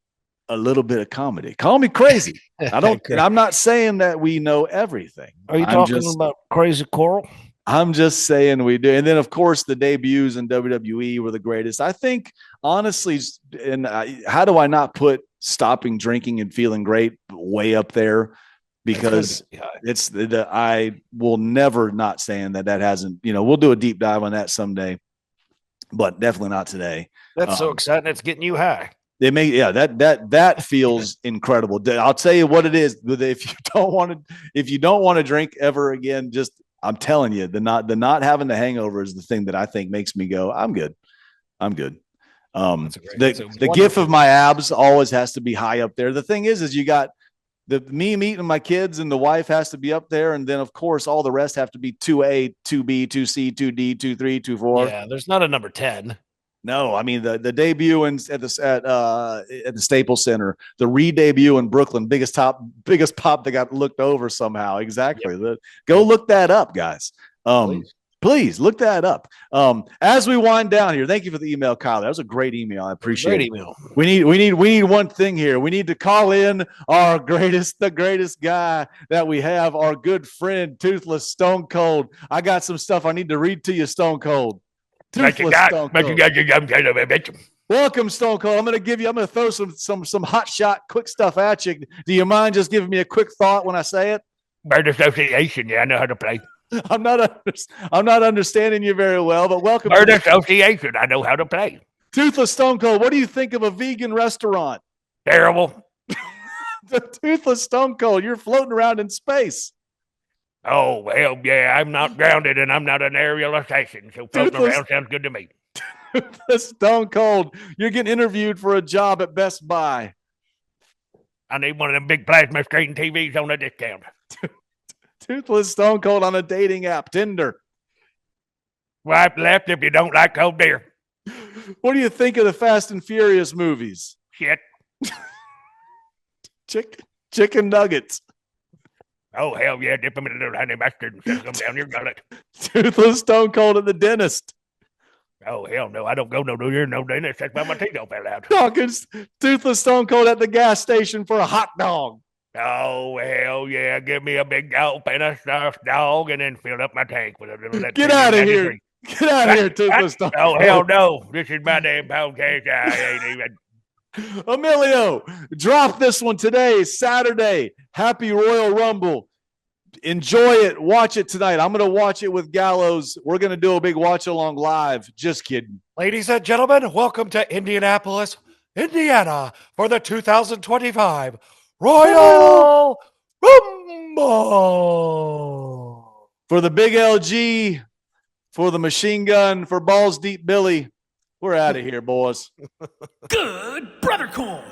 a little bit of comedy. Call me crazy. I don't, and I'm not saying that we know everything. Are you talking about Crazy Coral? I'm just saying we do. And then, of course, the debuts in WWE were the greatest. I think, honestly, and how do I not put stopping drinking and feeling great way up there? Because I will never not saying that hasn't, we'll do a deep dive on that someday, but definitely not today. That's so exciting. It's getting you high. That feels incredible. I'll tell you what it is. If you don't want to drink ever again, I'm telling you, the not having the hangover is the thing that I think makes me go, I'm good. The gif of my abs always has to be high up there. The thing is you got me meeting my kids and the wife has to be up there. And then of course, all the rest have to be 2A, 2B, 2C, 2D, 2-3, 2-4. Yeah. There's not a number 10. No, I mean the debut at the Staples Center, the re-debut in Brooklyn, biggest pop that got looked over somehow. Exactly. Yep. Go look that up, guys. Please look that up. As we wind down here, thank you for the email, Kyle. That was a great email. I appreciate it. Email. We need one thing here. We need to call in the greatest guy that we have, our good friend, Toothless Stone Cold. I got some stuff I need to read to you, Stone Cold. Toothless Stone Cold. Welcome, Stone Cold. I'm going to throw some hot shot, quick stuff at you. Do you mind just giving me a quick thought when I say it? Bird Association. Yeah, I know how to play. I'm not understanding you very well, but welcome. Bird Association. I know how to play. Toothless Stone Cold. What do you think of a vegan restaurant? Terrible. The Toothless Stone Cold. You're floating around in space. Oh, well, yeah, I'm not grounded and I'm not an aerial assassin, so floating around sounds good to me. Toothless Stone Cold, you're getting interviewed for a job at Best Buy. I need one of them big plasma screen TVs on a discount. Toothless Stone Cold on a dating app, Tinder. Swipe left if you don't like cold beer. What do you think of the Fast and Furious movies? Shit. Chicken nuggets. Oh, hell yeah. Dip them in a little honey mustard and stick them down your gullet. Toothless Stone Cold at the dentist. Oh, hell no. I don't go no dentist. That's why my teeth don't fall out. Toothless Stone Cold at the gas station for a hot dog. Oh, hell yeah. Give me a big gulp and a stuffed dog and then fill up my tank with a little... Get out of here. Get out of here, Toothless Tom. Oh, hell no. This is my damn podcast. I ain't even. Emilio, drop this one today, Saturday. Happy Royal Rumble. Enjoy it. Watch it tonight. I'm going to watch it with Gallows. We're going to do a big watch along live. Just kidding. Ladies and gentlemen, welcome to Indianapolis, Indiana for the 2025 Royal Rumble. For the big LG, for the machine gun, for Balls Deep Billy, we're out of here, boys. Good brother coin.